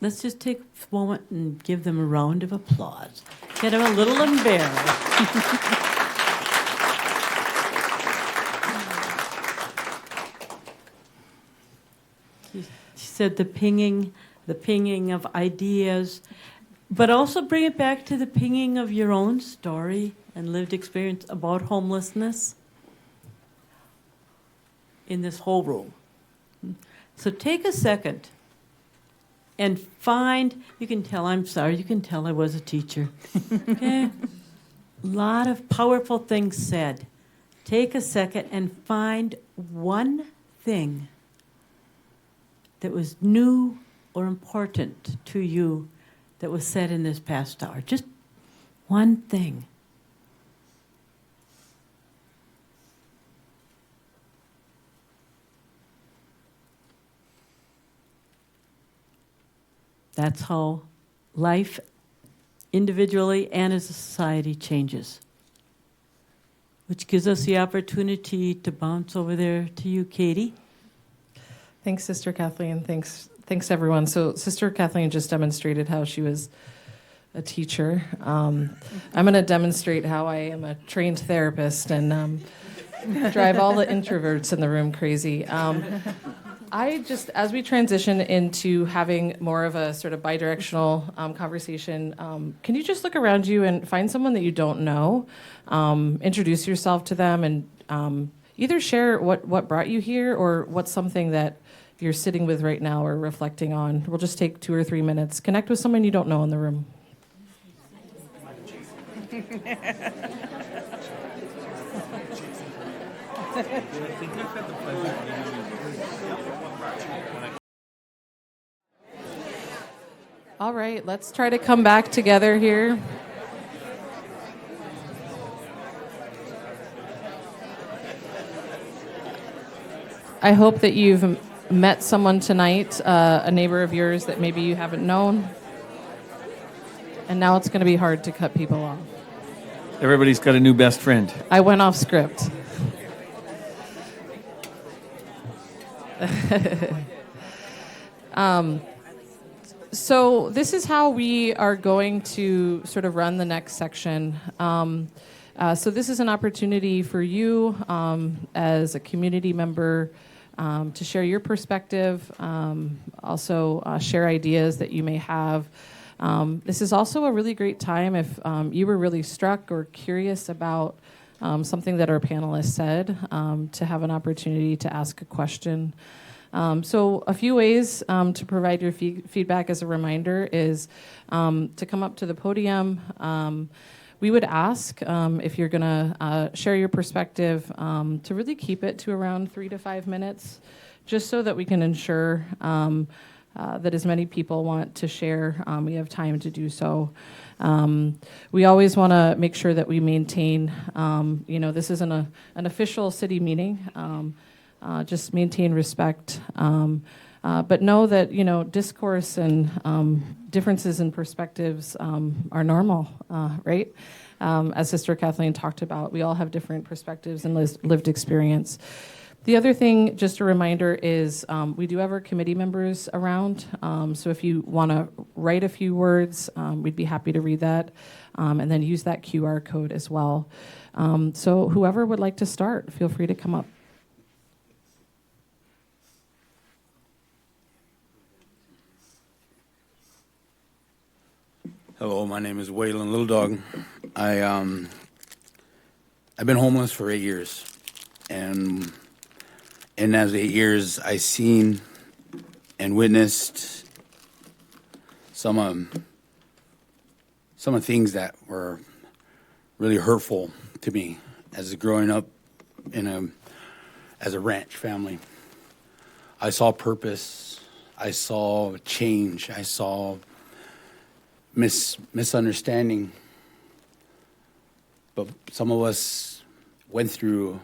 let's just take a moment and give them a round of applause. Get them a little embarrassed. She said the pinging of ideas, but also bring it back to the pinging of your own story and lived experience about homelessness in this whole room. So take a second and find, you can tell I was a teacher. Okay? A lot of powerful things said. Take a second and find one thing that was new or important to you that was said in this past hour. Just one thing. That's how life, individually and as a society, changes. Which gives us the opportunity to bounce over there to you, Katie. Thanks, Sister Kathleen. Thanks everyone. So Sister Kathleen just demonstrated how she was a teacher. I'm going to demonstrate how I am a trained therapist and drive all the introverts in the room crazy. As we transition into having more of a sort of bidirectional conversation, can you just look around you and find someone that you don't know, introduce yourself to them, and either share what brought you here or what's something that you're sitting with right now or reflecting on. We'll just take 2 or 3 minutes. Connect with someone you don't know in the room. All right, let's try to come back together here. I hope that you've met someone tonight, a neighbor of yours that maybe you haven't known. And now it's going to be hard to cut people off. Everybody's got a new best friend. I went off script. So this is how we are going to sort of run the next section. So this is an opportunity for you as a community member to share your perspective, also share ideas that you may have. This is also a really great time if you were really struck or curious about something that our panelists said, to have an opportunity to ask a question. So a few ways to provide your feedback as a reminder is to come up to the podium. We would ask if you're going to share your perspective to really keep it to around 3 to 5 minutes, just so that we can ensure that as many people want to share, we have time to do so. We always want to make sure that we maintain, this isn't an official city meeting. Just maintain respect. But know that, discourse and differences in perspectives are normal, right? As Sister Kathleen talked about, we all have different perspectives and lived experience. The other thing, just a reminder, is we do have our committee members around. So if you want to write a few words, we'd be happy to read that, and then use that QR code as well. So whoever would like to start, feel free to come up. Hello, my name is Waylon Little Dog. I've been homeless for 8 years, and in those 8 years, I seen and witnessed some things that were really hurtful to me as growing up as a ranch family. I saw purpose. I saw change. I saw misunderstanding, but some of us went through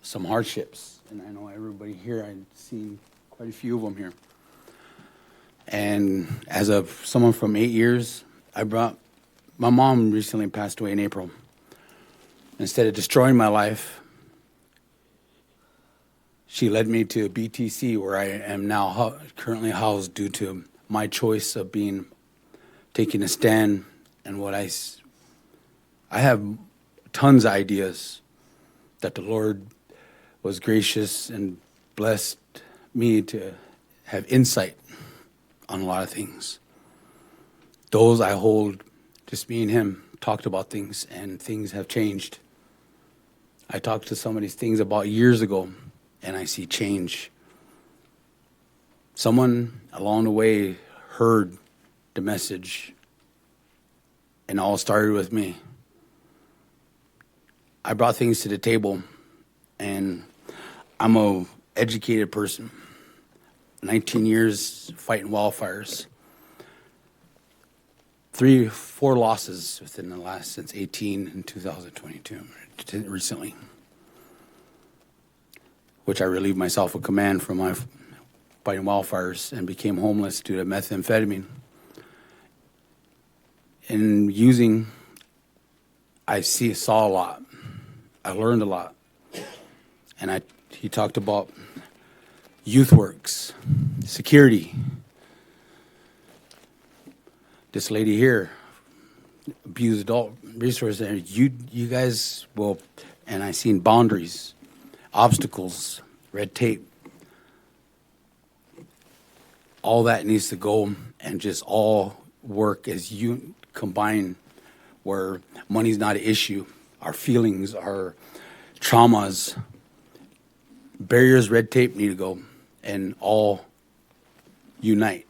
some hardships, and I know everybody here, I've seen quite a few of them here. And as someone from 8 years, I brought My mom recently passed away in April. Instead of destroying my life, she led me to BTC, where I am now currently housed due to my choice of taking a stand and what I have tons of ideas that the Lord was gracious and blessed me to have insight on a lot of things. Those I hold, just me and him talked about things, and things have changed. I talked to some of these things about years ago, and I see change. Someone along the way heard the message, and it all started with me. I brought things to the table, and I'm a educated person. 19 years fighting wildfires. 3-4 losses within the last, since 18 and 2022, recently. Which I relieved myself of command from my fighting wildfires and became homeless due to methamphetamine. And using, saw a lot. I learned a lot. And he talked about youth works, security. This lady here, abused adult resource center, you guys will, and I seen boundaries, obstacles, red tape. All that needs to go and just all work as you combine, where money's not an issue. Our feelings, our traumas, barriers, red tape need to go and all unite.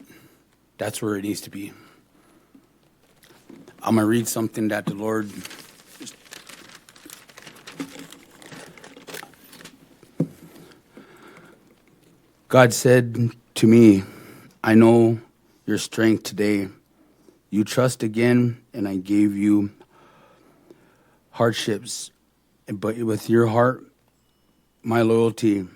That's where it needs to be. I'm going to read something that the Lord God said to me, I know your strength today. You trust again, and I gave you hardships, but with your heart, my loyalty,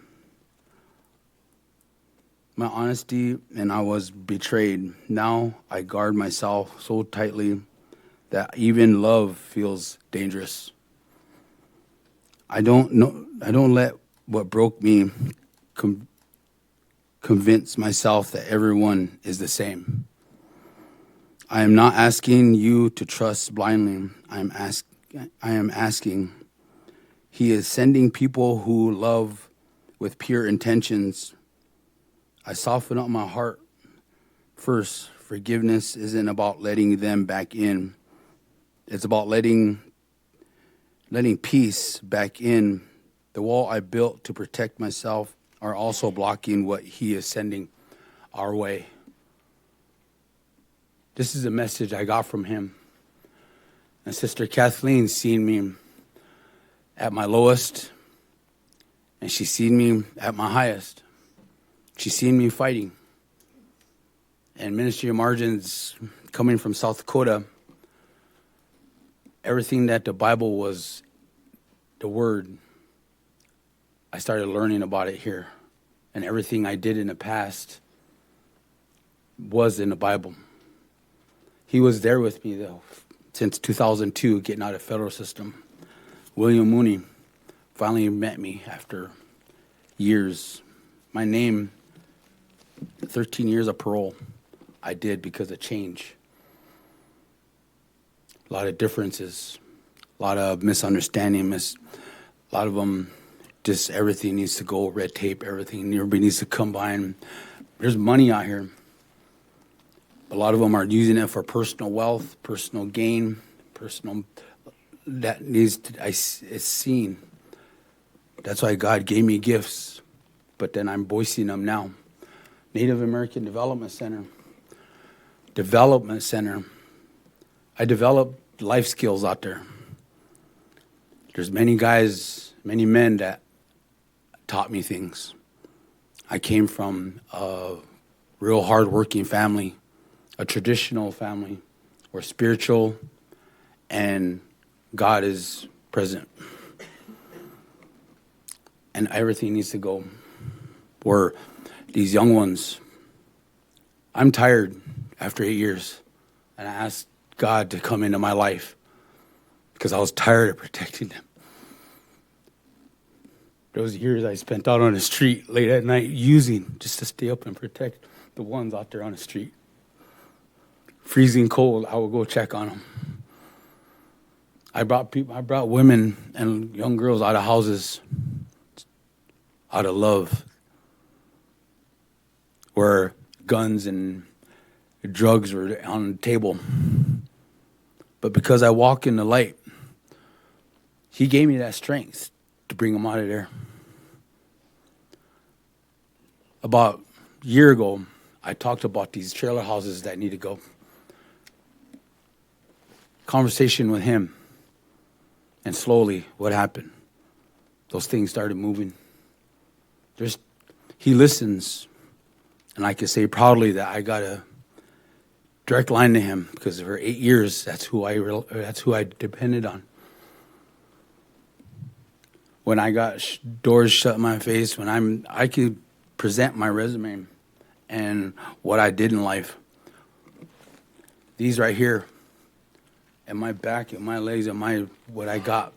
my honesty, and I was betrayed. Now I guard myself so tightly that even love feels dangerous. I don't let what broke me convince myself that everyone is the same. I am not asking you to trust blindly. I am asking. He is sending people who love with pure intentions. I soften up my heart first. Forgiveness isn't about letting them back in. It's about letting peace back in. The wall I built to protect myself are also blocking what he is sending our way. This is a message I got from him. And Sister Kathleen seen me at my lowest, and she seen me at my highest. She seen me fighting. And Ministry of Margins, coming from South Dakota, everything that the Bible was, the Word, I started learning about it here. And everything I did in the past was in the Bible. He was there with me, though, since 2002, getting out of federal system. William Mooney finally met me after years. My name, 13 years of parole, I did because of change. A lot of differences, a lot of misunderstanding, a lot of them, just everything needs to go, red tape, everything, everybody needs to combine. There's money out here. A lot of them are using it for personal wealth, personal gain, that needs to, it's seen. That's why God gave me gifts, but then I'm voicing them now. Native American Development Center. I developed life skills out there. There's many guys, many men that taught me things. I came from a real hard-working family, a traditional family, where spiritual and God is present. And everything needs to go. Where these young ones, I'm tired after 8 years. And I asked God to come into my life because I was tired of protecting them. Those years I spent out on the street late at night using just to stay up and protect the ones out there on the street. Freezing cold, I would go check on them. I brought women and young girls out of houses out of love, where guns and drugs were on the table. But because I walk in the light, he gave me that strength to bring them out of there. About a year ago, I talked about these trailer houses that need to go. Conversation with him. And slowly, what happened? Those things started moving. He listens. And I can say proudly that I got a direct line to him because for 8 years, that's who I depended on. When I got doors shut in my face, when I could present my resume and what I did in life. These right here, and my back and my legs and what I got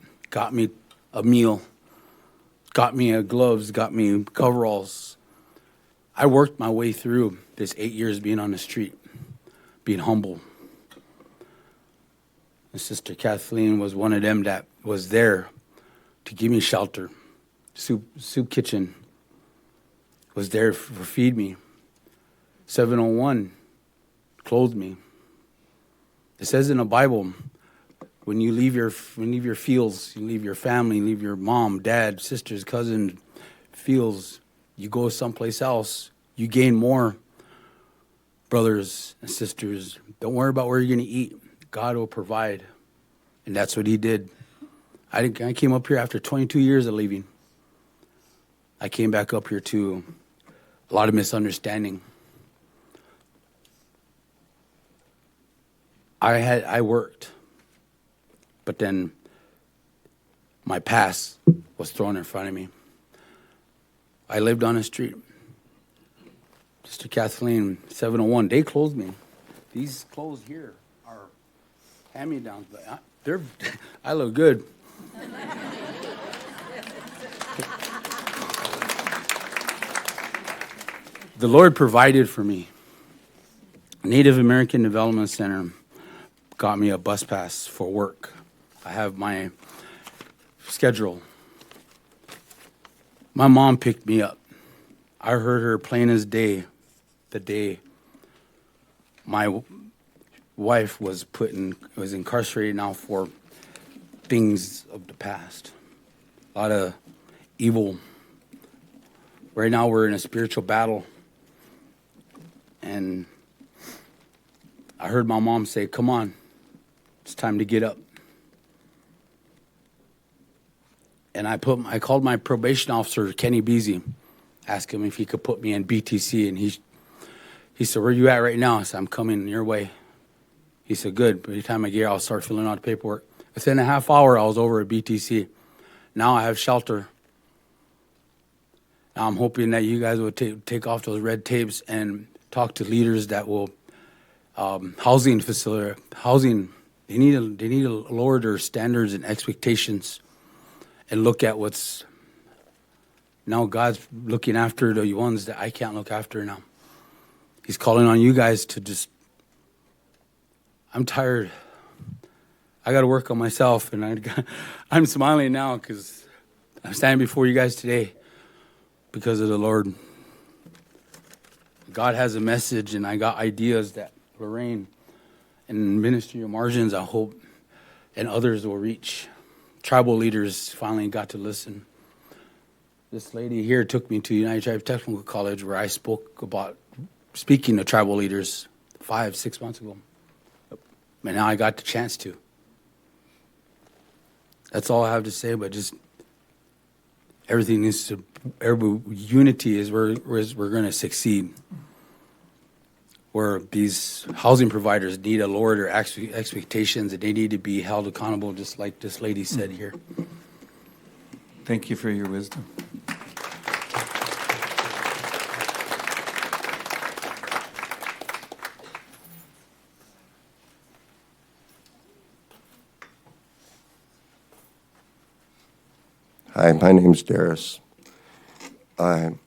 me a meal, got me gloves, got me coveralls. I worked my way through this 8 years being on the street, being humble. And Sister Kathleen was one of them that was there to give me shelter. Soup kitchen was there for feed me. 701 clothed me. It says in the Bible, when you leave your fields, you leave your family, you leave your mom, dad, sisters, cousins, fields, you go someplace else, you gain more. Brothers and sisters, don't worry about where you're going to eat. God will provide. And that's what he did. I came up here after 22 years of leaving. I came back up here to a lot of misunderstanding. I worked, but then my past was thrown in front of me. I lived on the street. Sister Kathleen, 701, they clothed me. These clothes here are hand-me-downs, but I look good. The Lord provided for me. Native American Development Center got me a bus pass for work. I have my schedule. My mom picked me up. I heard her plain as day the day my wife was incarcerated now for things of the past. A lot of evil. Right now we're in a spiritual battle. And I heard my mom say, "Come on, it's time to get up." And I called my probation officer, Kenny Beasy, asked him if he could put me in BTC. And he said, "Where you at right now?" I said, "I'm coming your way." He said, "Good. By the time I get here, I'll start filling out the paperwork." Within a half hour, I was over at BTC. Now I have shelter. Now I'm hoping that you guys will take off those red tapes and talk to leaders that will housing. They need to lower their standards and expectations, and look at what's now. God's looking after the ones that I can't look after now. He's calling on you guys to just. I'm tired. I got to work on myself, and I'm smiling now because I'm standing before you guys today because of the Lord. God has a message, and I got ideas that Lorraine and Ministry of Margins, I hope, and others will reach. Tribal leaders finally got to listen. This lady here took me to United Tribe Technical College, where I spoke about speaking to tribal leaders 5-6 months ago. And now I got the chance to. That's all I have to say, but just everything needs to, unity is where we're going to succeed. Where these housing providers need to lower their expectations, and they need to be held accountable, just like this lady said here. Thank you for your wisdom. Hi, my name's Darius. I've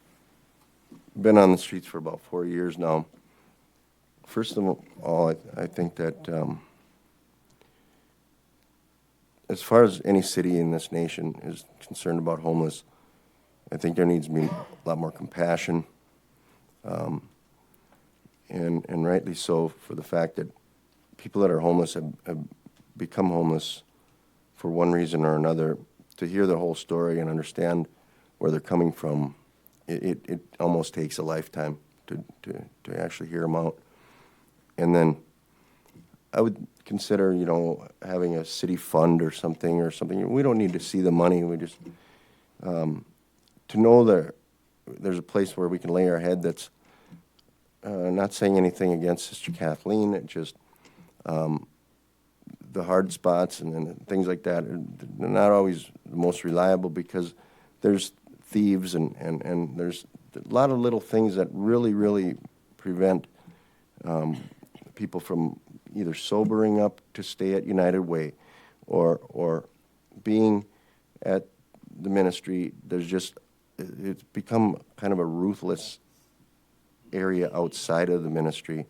been on the streets for about 4 years now. First of all, I think that as far as any city in this nation is concerned about homeless, I think there needs to be a lot more compassion, and rightly so, for the fact that people that are homeless have become homeless for one reason or another. To hear the whole story and understand where they're coming from, it almost takes a lifetime to actually hear them out. And then I would consider, having a city fund or something. We don't need to see the money. We just, to know that there's a place where we can lay our head that's not saying anything against Sister Kathleen. It just, the hard spots and things like that are not always the most reliable, because there's thieves and there's a lot of little things that really prevent people from either sobering up to stay at United Way or being at the ministry. It's become kind of a ruthless area outside of the ministry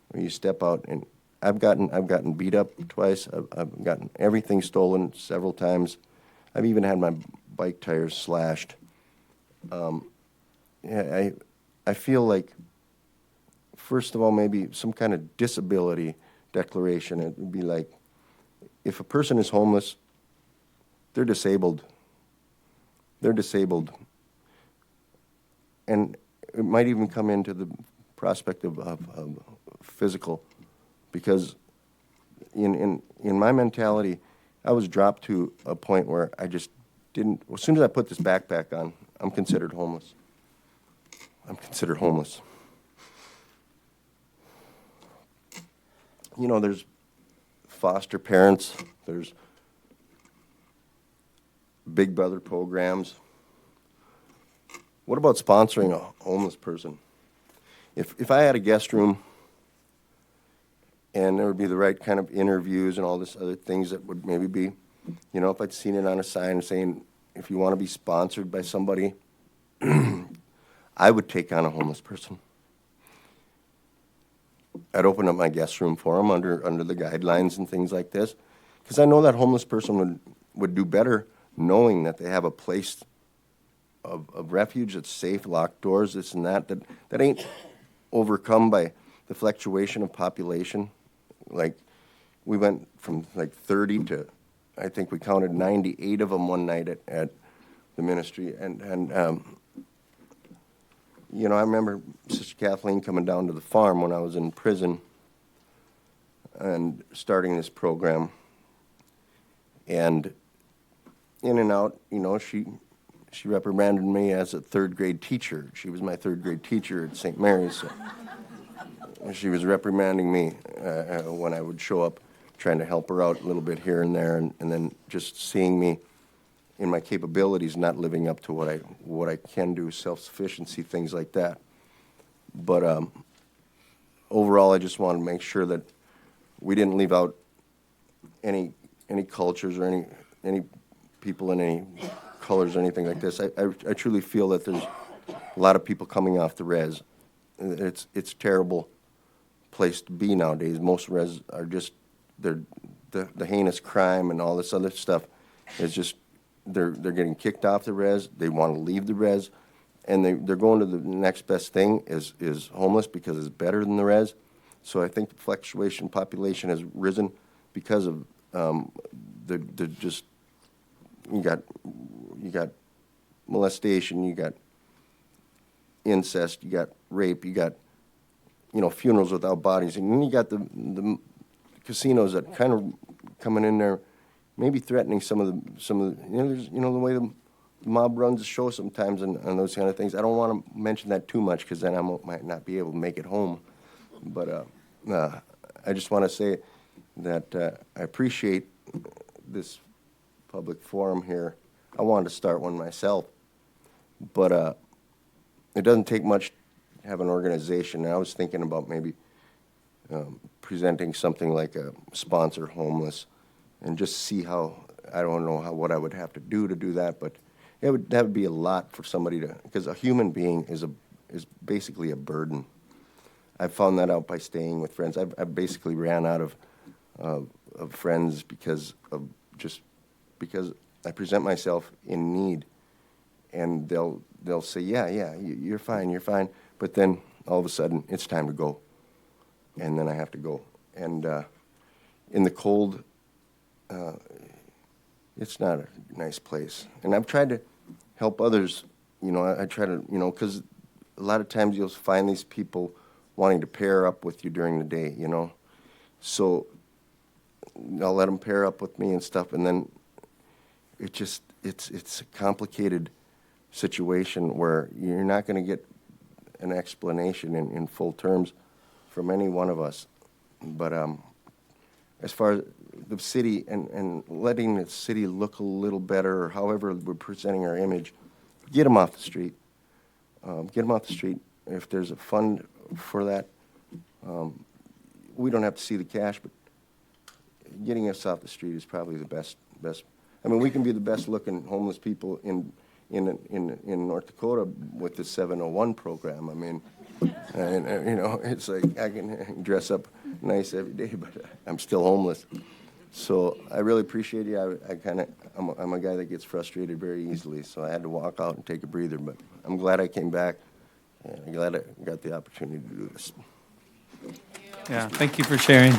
where you step out, and I've gotten beat up twice. I've gotten everything stolen several times. I've even had my bike tires slashed. I feel like, first of all, maybe some kind of disability declaration. It would be like, if a person is homeless, they're disabled. They're disabled. And it might even come into the prospect of physical, because in my mentality, I was dropped to a point where I just didn't. As soon as I put this backpack on, I'm considered homeless. I'm considered homeless. There's foster parents, there's Big Brother programs. What about sponsoring a homeless person? If I had a guest room and there would be the right kind of interviews and all this other things that would maybe be, if I'd seen it on a sign saying, if you want to be sponsored by somebody, I would take on a homeless person. I'd open up my guest room for them under the guidelines and things like this, because I know that homeless person would do better knowing that they have a place of refuge that's safe, locked doors, this and that ain't overcome by the fluctuation of population. Like, we went from like 30 to, I think we counted 98 of them one night at the ministry, and I remember Sister Kathleen coming down to the farm when I was in prison and starting this program. And in and out, she reprimanded me as a third-grade teacher. She was my third-grade teacher at St. Mary's. So she was reprimanding me when I would show up, trying to help her out a little bit here and there, and then just seeing me in my capabilities, not living up to what I can do, self-sufficiency, things like that. But overall, I just wanted to make sure that we didn't leave out any cultures or any people in any colors or anything like this. I truly feel that there's a lot of people coming off the res. It's a terrible place to be nowadays. Most res are just the heinous crime and all this other stuff is just. They're getting kicked off the res. They want to leave the res, and they're going to the next best thing is homeless because it's better than the res. So I think the fluctuation population has risen because of the just you got molestation, you got incest, you got rape, you got funerals without bodies, and then you got the casinos that kind of coming in there. Maybe threatening some of the there's, the way the mob runs the show sometimes and those kind of things. I don't want to mention that too much because then I might not be able to make it home. But I just want to say that I appreciate this public forum here. I wanted to start one myself, but it doesn't take much to have an organization. And I was thinking about maybe presenting something like a sponsor homeless. And just see how, I don't know what I would have to do that, but that would be a lot for somebody to, because a human being is basically a burden. I found that out by staying with friends. I basically ran out of friends because I present myself in need, and they'll say, yeah, you're fine, but then all of a sudden it's time to go, and then I have to go, and in the cold, it's not a nice place, and I've tried to help others. I try to, because a lot of times you'll find these people wanting to pair up with you during the day, so I'll let them pair up with me and stuff, and then it's a complicated situation where you're not going to get an explanation in full terms from any one of us. But as far as the city and letting the city look a little better, or however we're presenting our image, get them off the street. Get them off the street. If there's a fund for that, we don't have to see the cash, but getting us off the street is probably the best. I mean, we can be the best looking homeless people in North Dakota with the 701 program. I mean, it's like I can dress up nice every day, but I'm still homeless. So I really appreciate you. I'm a guy that gets frustrated very easily, so I had to walk out and take a breather. But I'm glad I came back, and I'm glad I got the opportunity to do this. Yeah, thank you for sharing.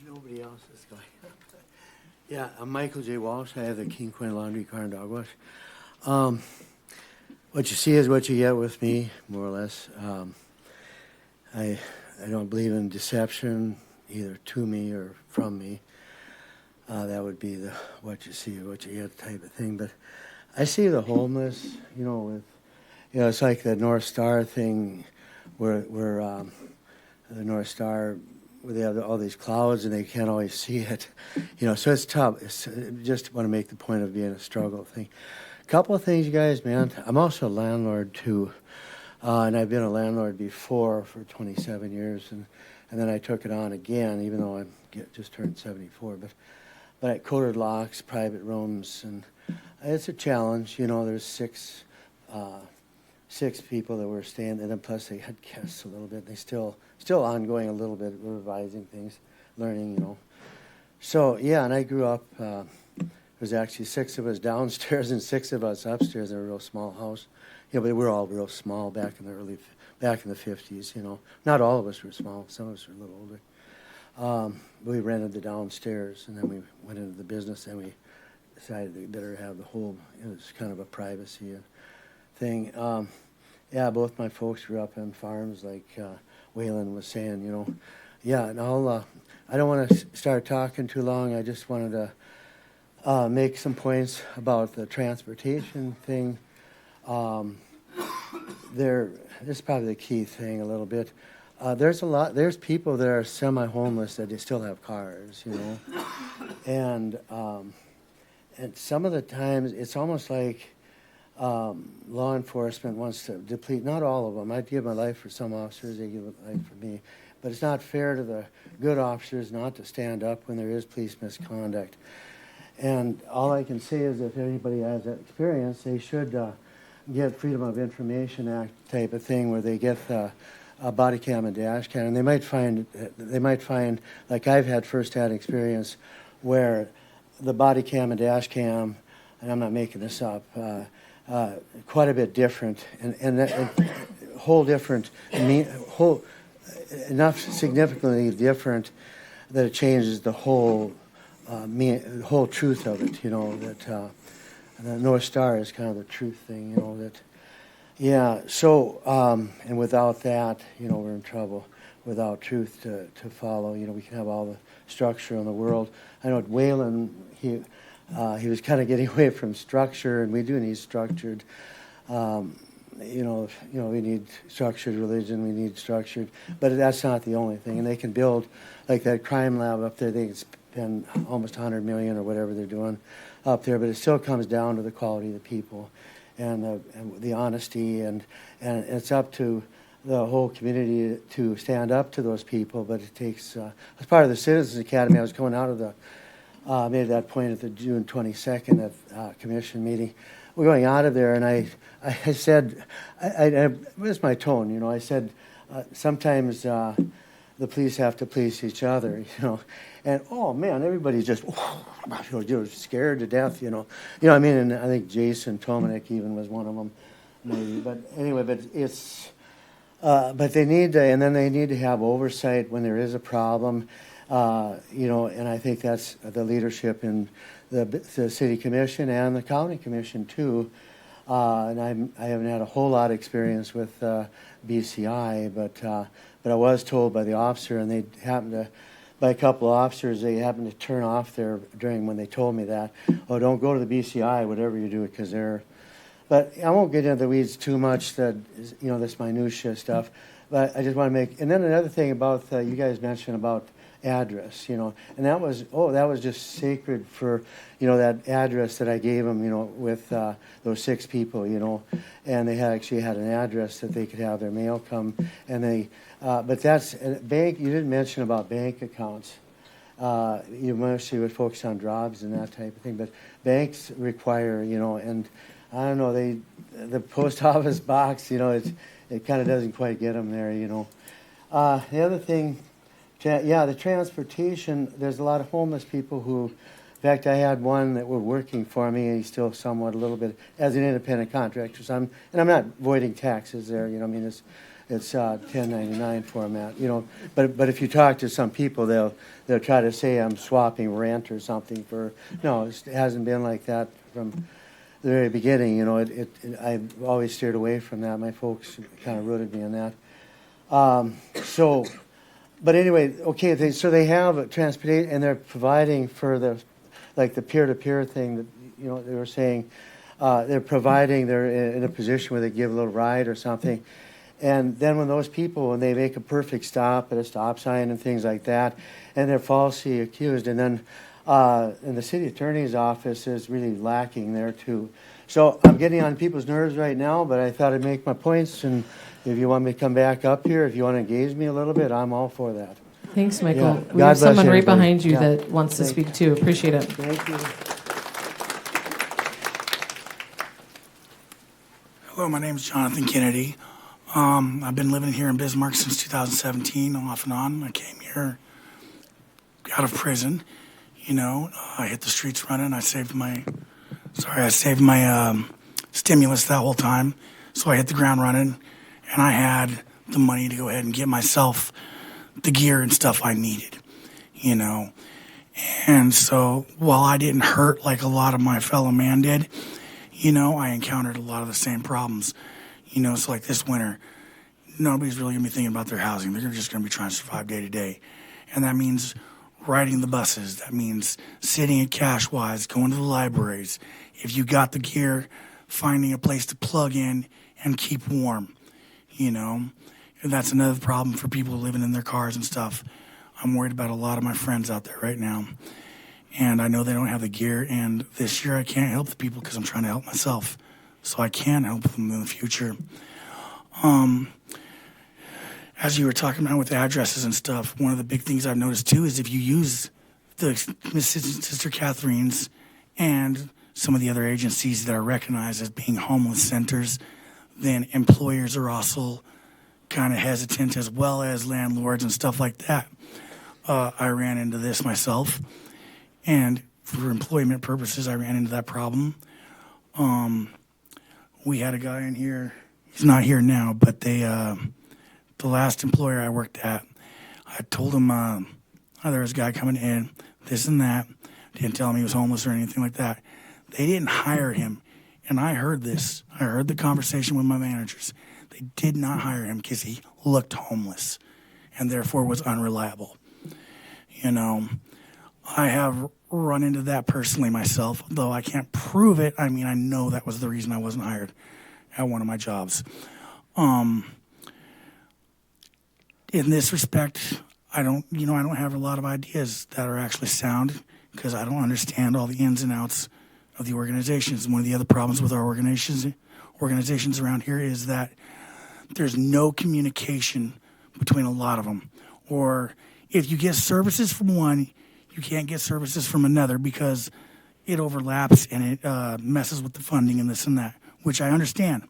Nobody else is going. Yeah, I'm Michael J. Walsh. I have the King Quinn Laundry Car and Dog Wash. What you see is what you get with me, more or less. I don't believe in deception, either to me or from me. That would be the what you see, what you get type of thing. But I see the homeless, it's like the North Star thing, where the North Star, where they have all these clouds and they can't always see it, so it's tough. Just want to make the point of being a struggle thing. A couple of things, you guys, man. I'm also a landlord too, and I've been a landlord before for 27 years, and then I took it on again, even though I just turned 74. But I coded locks, private rooms, and it's a challenge. There's six people that were staying, and then plus they had guests a little bit. They still ongoing a little bit, revising things, learning, So yeah, and I grew up. There was actually 6 of us downstairs and 6 of us upstairs in a real small house. But we were all real small back in the 50s. Not all of us were small. Some of us were a little older. We rented the downstairs, and then we went into the business, and we decided we better have the whole. It was kind of a privacy thing. Both my folks grew up on farms, like Waylon was saying. Yeah, and I don't want to start talking too long. I just wanted to make some points about the transportation thing. This is probably the key thing a little bit. There's people that are semi-homeless that they still have cars, and some of the times it's almost like law enforcement wants to deplete, not all of them. I'd give my life for some officers, they give my life for me. But it's not fair to the good officers not to stand up when there is police misconduct. And all I can say is if anybody has that experience, they should get Freedom of Information Act type of thing where they get a body cam and dash cam. And they might find, like I've had first-hand experience, where the body cam and dash cam, and I'm not making this up, quite a bit different, and whole different, enough significantly different that it changes the whole truth of it. That the North Star is kind of the truth thing. So and without that, we're in trouble. Without truth to follow, we can have all the structure in the world. I know at Waylon, he was kind of getting away from structure, and we do need structured. We need structured religion. We need structured, but that's not the only thing. And they can build like that crime lab up there. They can spend almost $100 million or whatever they're doing up there, but it still comes down to the quality of the people. and the honesty, and it's up to the whole community to stand up to those people. But it takes, as part of the Citizens Academy, I was coming out of the, made that point at the June 22nd commission meeting. We're going out of there, and I said, it was my tone, you know, I said, sometimes the police have to police each other, you know. And, oh, man, everybody's just, you're scared to death, you know. You know what I mean? And I think Jason Tomanek even was one of them, maybe. But anyway, but it's, but they need to, and then they need to have oversight when there is a problem, you know, and I think that's the leadership in the city commission and the county commission, too. And I haven't had a whole lot of experience with BCI, but I was told by the officer, and they happened to, by a couple of officers, they happened to turn off there during when they told me that, oh, don't go to the BCI, whatever you do, because they're, but I won't get into the weeds too much, that, you know, this minutia stuff, but I just want to make, and then another thing about, you guys mentioned about address, you know, and that was, oh, that was just sacred for, you know, that address that I gave them, you know, with those 6 people, you know, and they actually had an address that they could have their mail come, and they, but that's, bank, you didn't mention about bank accounts. You mostly would focus on drugs and that type of thing, but banks require, you know, and I don't know, the post office box, you know, it kind of doesn't quite get them there, you know. The other thing, yeah, the transportation, there's a lot of homeless people who, in fact, I had one that were working for me, and he's still somewhat a little bit as an independent contractor. So I'm not voiding taxes there, you know. I mean, it's 1099 format, you know. But if you talk to some people, they'll try to say I'm swapping rent or something for. No, it hasn't been like that from the very beginning. You know, I've always steered away from that. My folks kind of rooted me in that. So. But anyway, okay, so they have transportation, and they're providing for the, like the peer-to-peer thing that, you know, they were saying, they're providing, they're in a position where they give a little ride or something. And then when those people, when they make a perfect stop at a stop sign and things like that, and they're falsely accused, and then and the city attorney's office is really lacking there too. So I'm getting on people's nerves right now, but I thought I'd make my points, and if you want me to come back up here, if you want to engage me a little bit, I'm all for that. Thanks, Michael. Yeah. We God have bless someone right everybody. behind you Yeah. that wants to speak too. Appreciate it. Thank you. Hello, my name is Jonathan Kennedy. I've been living here in Bismarck since 2017, off and on. I came here out of prison. You know, I hit the streets running. I saved my stimulus that whole time. So I hit the ground running, and I had the money to go ahead and get myself the gear and stuff I needed, you know. And so while I didn't hurt like a lot of my fellow man did, you know, I encountered a lot of the same problems. You know, it's like this winter, nobody's really going to be thinking about their housing. They're just going to be trying to survive day to day. And that means riding the buses. That means sitting at Cashwise, going to the libraries. If you got the gear, finding a place to plug in and keep warm, you know. And that's another problem for people living in their cars and stuff. I'm worried about a lot of my friends out there right now. And I know they don't have the gear, and this year I can't help the people because I'm trying to help myself. So I can help them in the future. As you were talking about with addresses and stuff, one of the big things I've noticed too is if you use the Sister Catherine's and some of the other agencies that are recognized as being homeless centers, then employers are also kind of hesitant, as well as landlords and stuff like that. I ran into this myself, and for employment purposes, I ran into that problem. We had a guy in here, he's not here now, but the last employer I worked at, I told him, there was a guy coming in, this and that, didn't tell him he was homeless or anything like that. They didn't hire him, and I heard this. I heard the conversation with my managers. They did not hire him because he looked homeless and therefore was unreliable. You know, I have run into that personally myself, though I can't prove it. I mean, I know that was the reason I wasn't hired at one of my jobs. In this respect, I don't have a lot of ideas that are actually sound because I don't understand all the ins and outs of the organizations. One of the other problems with our organizations around here is that there's no communication between a lot of them. Or if you get services from one, you can't get services from another because it overlaps and it messes with the funding and this and that, which I understand.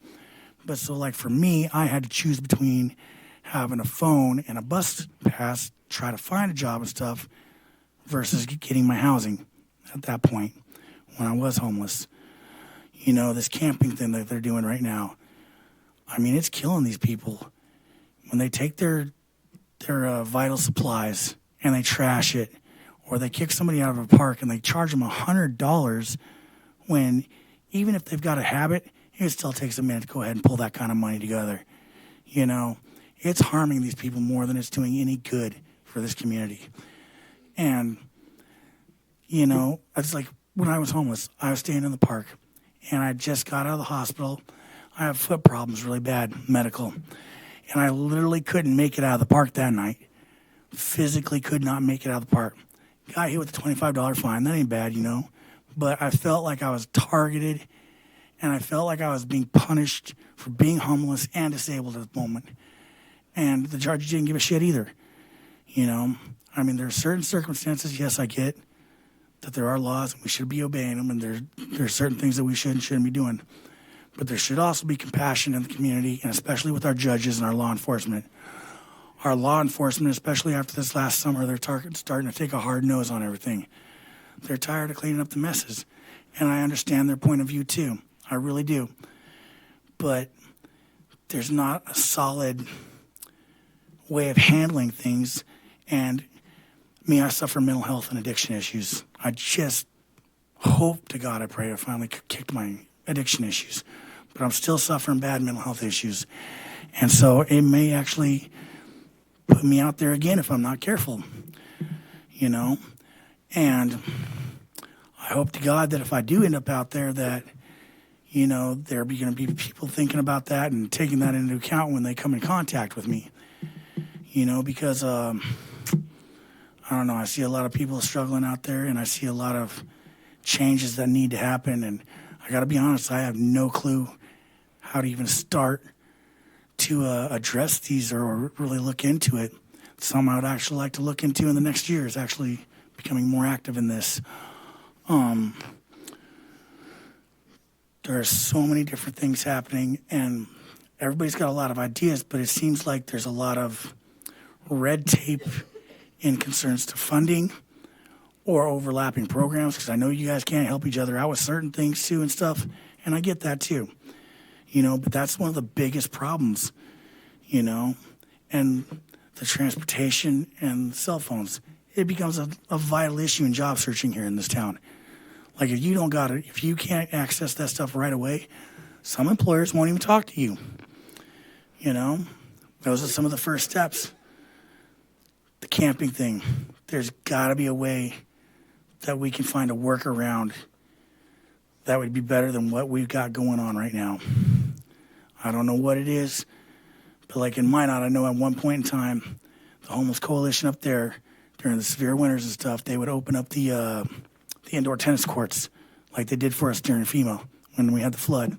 But so like for me, I had to choose between having a phone and a bus pass, try to find a job and stuff, versus getting my housing at that point when I was homeless. You know, this camping thing that they're doing right now, I mean, it's killing these people. When they take their vital supplies and they trash it, or they kick somebody out of a park and they charge them $100 when even if they've got a habit, it still takes a minute to go ahead and pull that kind of money together. You know, it's harming these people more than it's doing any good for this community. And, you know, it's like when I was homeless, I was staying in the park and I just got out of the hospital. I have foot problems, really bad, medical. And I literally couldn't make it out of the park that night. Physically could not make it out of the park. Got hit with a $25 fine. That ain't bad, you know. But I felt like I was targeted, and I felt like I was being punished for being homeless and disabled at the moment. And the judge didn't give a shit either. You know, I mean, there are certain circumstances, yes, I get that there are laws and we should be obeying them, and there are certain things that we should and shouldn't be doing. But there should also be compassion in the community, and especially with our judges and our law enforcement. Our law enforcement, especially after this last summer, they're starting to take a hard nose on everything. They're tired of cleaning up the messes. And I understand their point of view too. I really do. But there's not a solid way of handling things. And me, I suffer mental health and addiction issues. I just hope to God, I pray, I finally kicked my addiction issues. But I'm still suffering bad mental health issues. And so it may actually put me out there again if I'm not careful, you know. And I hope to God that if I do end up out there that, you know, there are going to be people thinking about that and taking that into account when they come in contact with me, you know, because, I don't know, I see a lot of people struggling out there, and I see a lot of changes that need to happen. And I got to be honest, I have no clue how to even start to address these or really look into it. Some I would actually like to look into in the next year is actually becoming more active in this. There are so many different things happening, and everybody's got a lot of ideas, but it seems like there's a lot of red tape in concerns to funding or overlapping programs, because I know you guys can't help each other out with certain things too and stuff, and I get that too. You know, but that's one of the biggest problems, you know, and the transportation and cell phones. It becomes a vital issue in job searching here in this town. Like if you don't got it, if you can't access that stuff right away, some employers won't even talk to you. You know, those are some of the first steps. The camping thing, there's got to be a way that we can find a workaround that would be better than what we've got going on right now. I don't know what it is, but like in Minot, I know at one point in time, the homeless coalition up there, during the severe winters and stuff, they would open up the indoor tennis courts like they did for us during FEMA when we had the flood.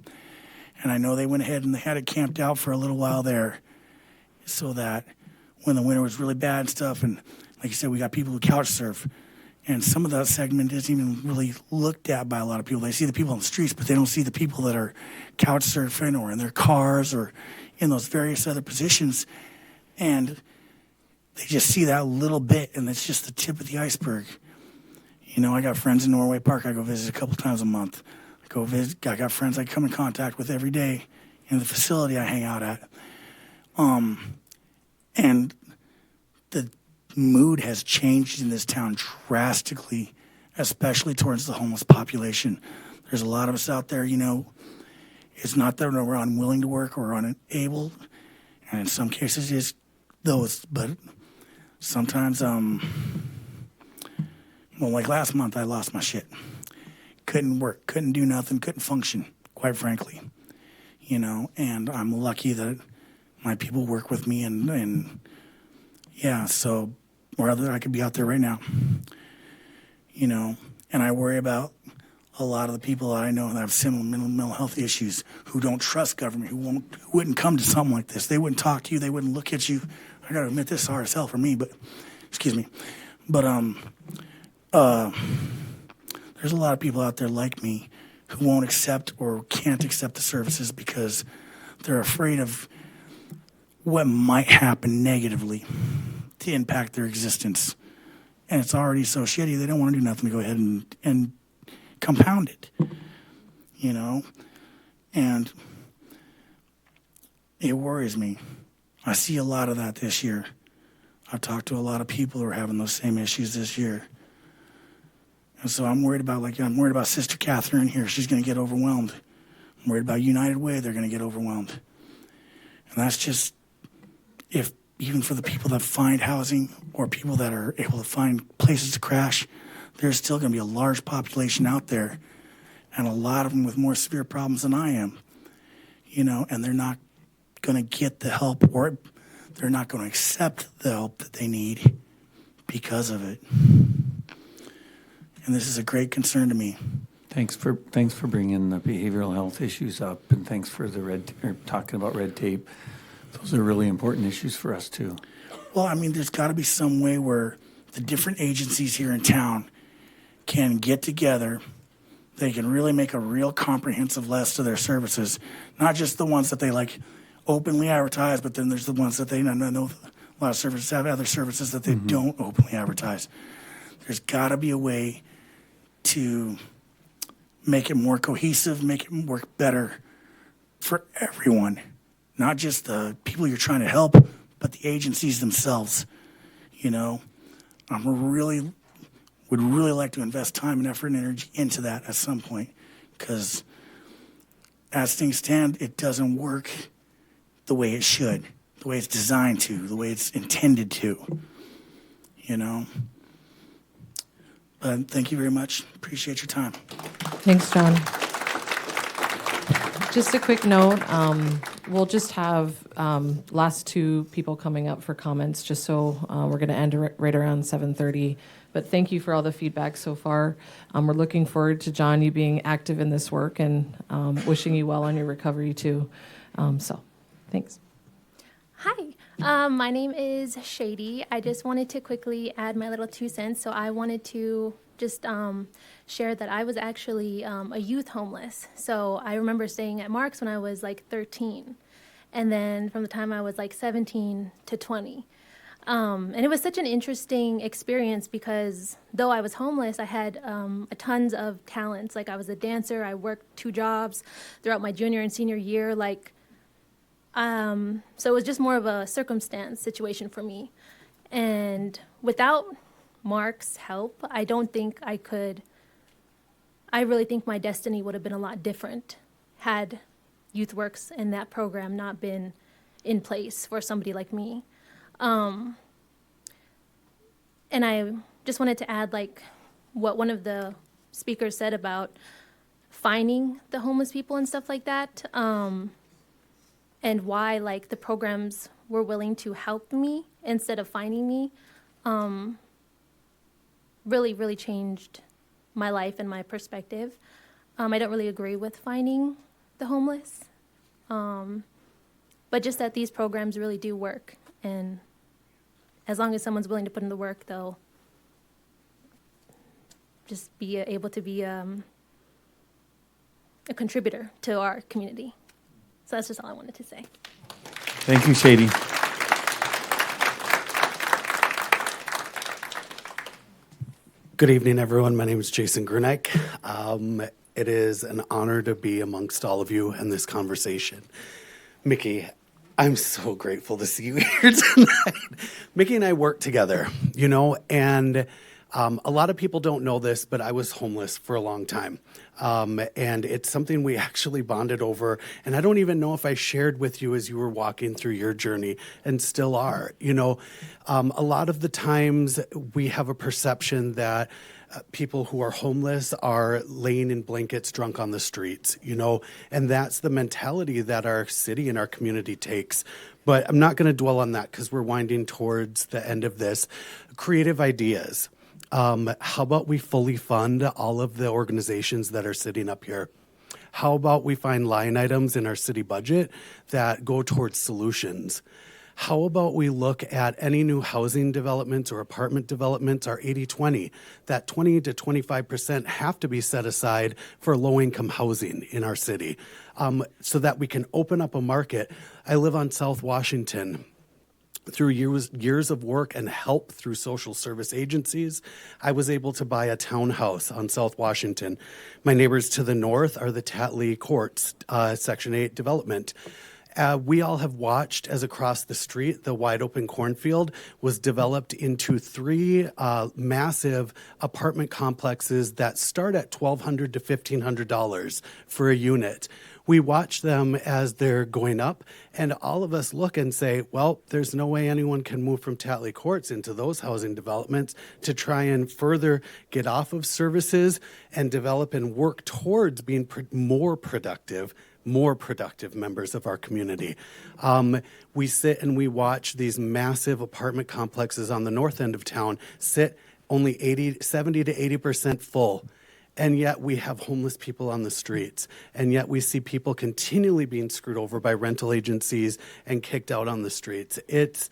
And I know they went ahead and they had it camped out for a little while there so that when the winter was really bad and stuff, and like you said, we got people who couch surf, and some of that segment isn't even really looked at by a lot of people. They see the people on the streets, but they don't see the people that are couch surfing or in their cars or in those various other positions. And they just see that little bit, and it's just the tip of the iceberg. You know, I got friends in Norway Park I go visit a couple times a month. I got friends I come in contact with every day in the facility I hang out at. And the mood has changed in this town drastically, especially towards the homeless population. There's a lot of us out there, you know, it's not that we're unwilling to work or unable, and in some cases it's those, but sometimes, well, like last month I lost my shit. Couldn't work, couldn't do nothing, couldn't function, quite frankly, you know, and I'm lucky that my people work with me and yeah, so, or other, I could be out there right now, you know, and I worry about a lot of the people that I know that have similar mental health issues, who don't trust government, who wouldn't come to something like this. They wouldn't talk to you. They wouldn't look at you. I got to admit, this is hard as hell for me, but excuse me. But there's a lot of people out there like me who won't accept or can't accept the services because they're afraid of what might happen negatively to impact their existence. And it's already so shitty, they don't want to do nothing to go ahead and compound it, you know? And it worries me. I see a lot of that this year. I've talked to a lot of people who are having those same issues this year. And so I'm worried about Sister Catherine here. She's going to get overwhelmed. I'm worried about United Way. They're going to get overwhelmed. And that's just, if even for the people that find housing or people that are able to find places to crash, there's still going to be a large population out there, and a lot of them with more severe problems than I am, you know, and they're not going to get the help, or they're not going to accept the help that they need because of it. And this is a great concern to me. Thanks for bringing the behavioral health issues up, and thanks for talking about red tape. Those are really important issues for us too. Well, I mean, there's got to be some way where the different agencies here in town can get together. They can really make a real comprehensive list of their services, not just the ones that they like openly advertise, but then there's the ones that they know a lot of services have other services that they don't openly advertise. There's got to be a way to make it more cohesive, make it work better for everyone, not just the people you're trying to help, but the agencies themselves. You know, I would really like to invest time and effort and energy into that at some point, because as things stand, it doesn't work the way it should, the way it's designed to, the way it's intended to, you know. But thank you very much. Appreciate your time. Thanks, John. Just a quick note, we'll just have last two people coming up for comments, just so we're going to end right around 7:30. But thank you for all the feedback so far. We're looking forward to, John, you being active in this work, and wishing you well on your recovery too. So thanks. Hi, my name is Shady. I just wanted to quickly add my little 2 cents. So I wanted to just share that I was actually a youth homeless. So I remember staying at Mark's when I was like 13. And then from the time I was like 17 to 20. And it was such an interesting experience because though I was homeless, I had tons of talents. Like I was a dancer. I worked 2 jobs throughout my junior and senior year. So it was just more of a circumstance situation for me. And without Mark's help, I don't think I could. I really think my destiny would have been a lot different had YouthWorks and that program not been in place for somebody like me. And I just wanted to add, like, what one of the speakers said about finding the homeless people and stuff like that, and why, like, the programs were willing to help me instead of finding me, really, really changed my life and my perspective. I don't really agree with finding the homeless, but just that these programs really do work. And as long as someone's willing to put in the work, they'll just be able to be a contributor to our community. So that's just all I wanted to say. Thank you, Shady. Good evening, everyone. My name is Jason Grunek. It is an honor to be amongst all of you in this conversation. Mickey, I'm so grateful to see you here tonight. Mickey and I work together, you know, and a lot of people don't know this, but I was homeless for a long time. And it's something we actually bonded over. And I don't even know if I shared with you as you were walking through your journey, and still are. You know, a lot of the times we have a perception that people who are homeless are laying in blankets drunk on the streets, you know, and that's the mentality that our city and our community takes. But I'm not going to dwell on that because we're winding towards the end of this. Creative ideas. How about we fully fund all of the organizations that are sitting up here? How about we find line items in our city budget that go towards solutions? How about we look at any new housing developments or apartment developments, our 80-20, that 20 to 25% have to be set aside for low-income housing in our city, so that we can open up a market. I live on South Washington. Through years of work and help through social service agencies, I was able to buy a townhouse on South Washington. My neighbors to the north are the Tatley Courts, Section 8 development. We all have watched as across the street, the wide open cornfield was developed into 3 massive apartment complexes that start at $1,200 to $1,500 for a unit. We watch them as they're going up, and all of us look and say, well, there's no way anyone can move from Tatley Courts into those housing developments to try and further get off of services and develop and work towards being more productive members of our community. We sit and we watch these massive apartment complexes on the north end of town sit only 70 to 80% full. And yet we have homeless people on the streets. And yet we see people continually being screwed over by rental agencies and kicked out on the streets. It's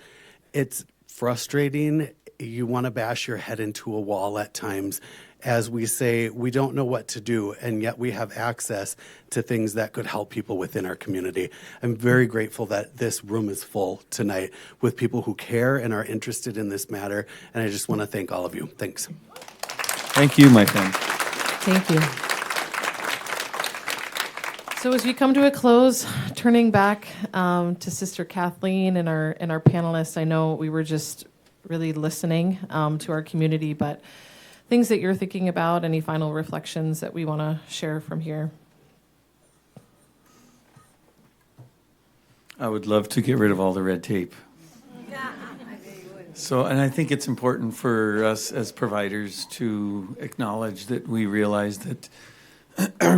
frustrating. You want to bash your head into a wall at times as we say we don't know what to do, and yet we have access to things that could help people within our community. I'm very grateful that this room is full tonight with people who care and are interested in this matter, and I just want to thank all of you. Thanks. Thank you, my friend. Thank you. So as we come to a close, turning back to Sister Kathleen and our panelists, I know we were just really listening to our community, but things that you're thinking about, any final reflections that we want to share from here? I would love to get rid of all the red tape. So, and I think it's important for us as providers to acknowledge that we realize that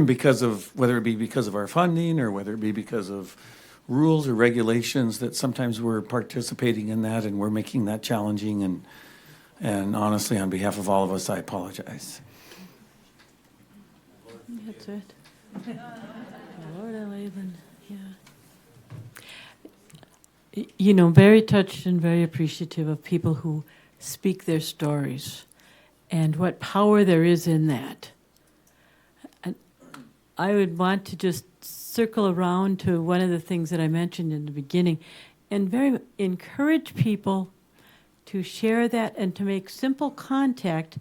because of, whether it be because of our funding or whether it be because of rules or regulations, that sometimes we're participating in that and we're making that challenging. And honestly, on behalf of all of us, I apologize. That's it. Lord, I even, yeah. You know, very touched and very appreciative of people who speak their stories and what power there is in that. And I would want to just circle around to one of the things that I mentioned in the beginning and very encourage people to share that and to make simple contact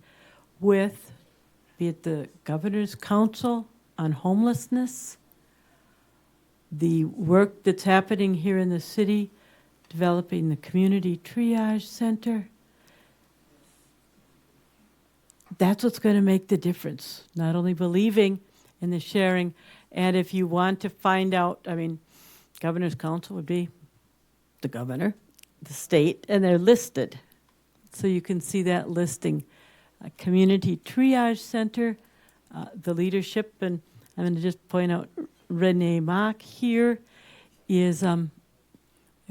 with, be it the Governor's Council on Homelessness, the work that's happening here in the city, developing the Community Triage Center. That's what's going to make the difference, not only believing in the sharing, and if you want to find out, I mean, Governor's Council would be the governor, the state, and they're listed. So you can see that listing. Community Triage Center, the leadership, and I'm going to just point out Renee Mock here is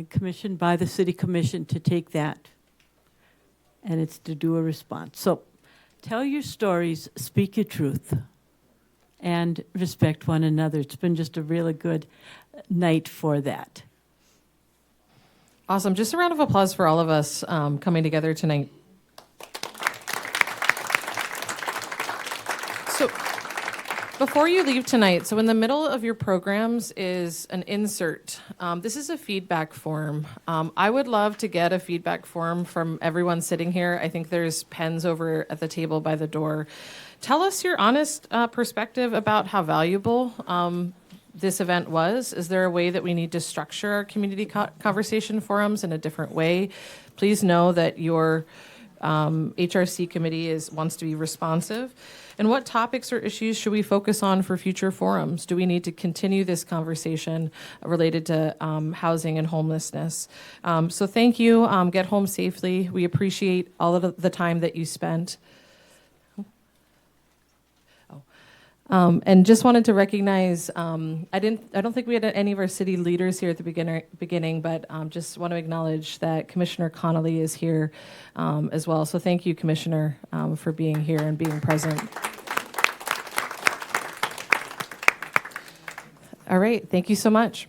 commissioned by the City Commission to take that, and it's to do a response. So tell your stories, speak your truth, and respect one another. It's been just a really good night for that. Awesome. Just a round of applause for all of us coming together tonight. So before you leave tonight, so in the middle of your programs is an insert. This is a feedback form. I would love to get a feedback form from everyone sitting here. I think there's pens over at the table by the door. Tell us your honest perspective about how valuable this event was. Is there a way that we need to structure our community conversation forums in a different way? Please know that your HRC committee wants to be responsive. And what topics or issues should we focus on for future forums? Do we need to continue this conversation related to housing and homelessness? So thank you. Get home safely. We appreciate all of the time that you spent. And just wanted to recognize, I don't think we had any of our city leaders here at the beginning, but just want to acknowledge that Commissioner Connolly is here as well. So thank you, Commissioner, for being here and being present. All right, thank you so much.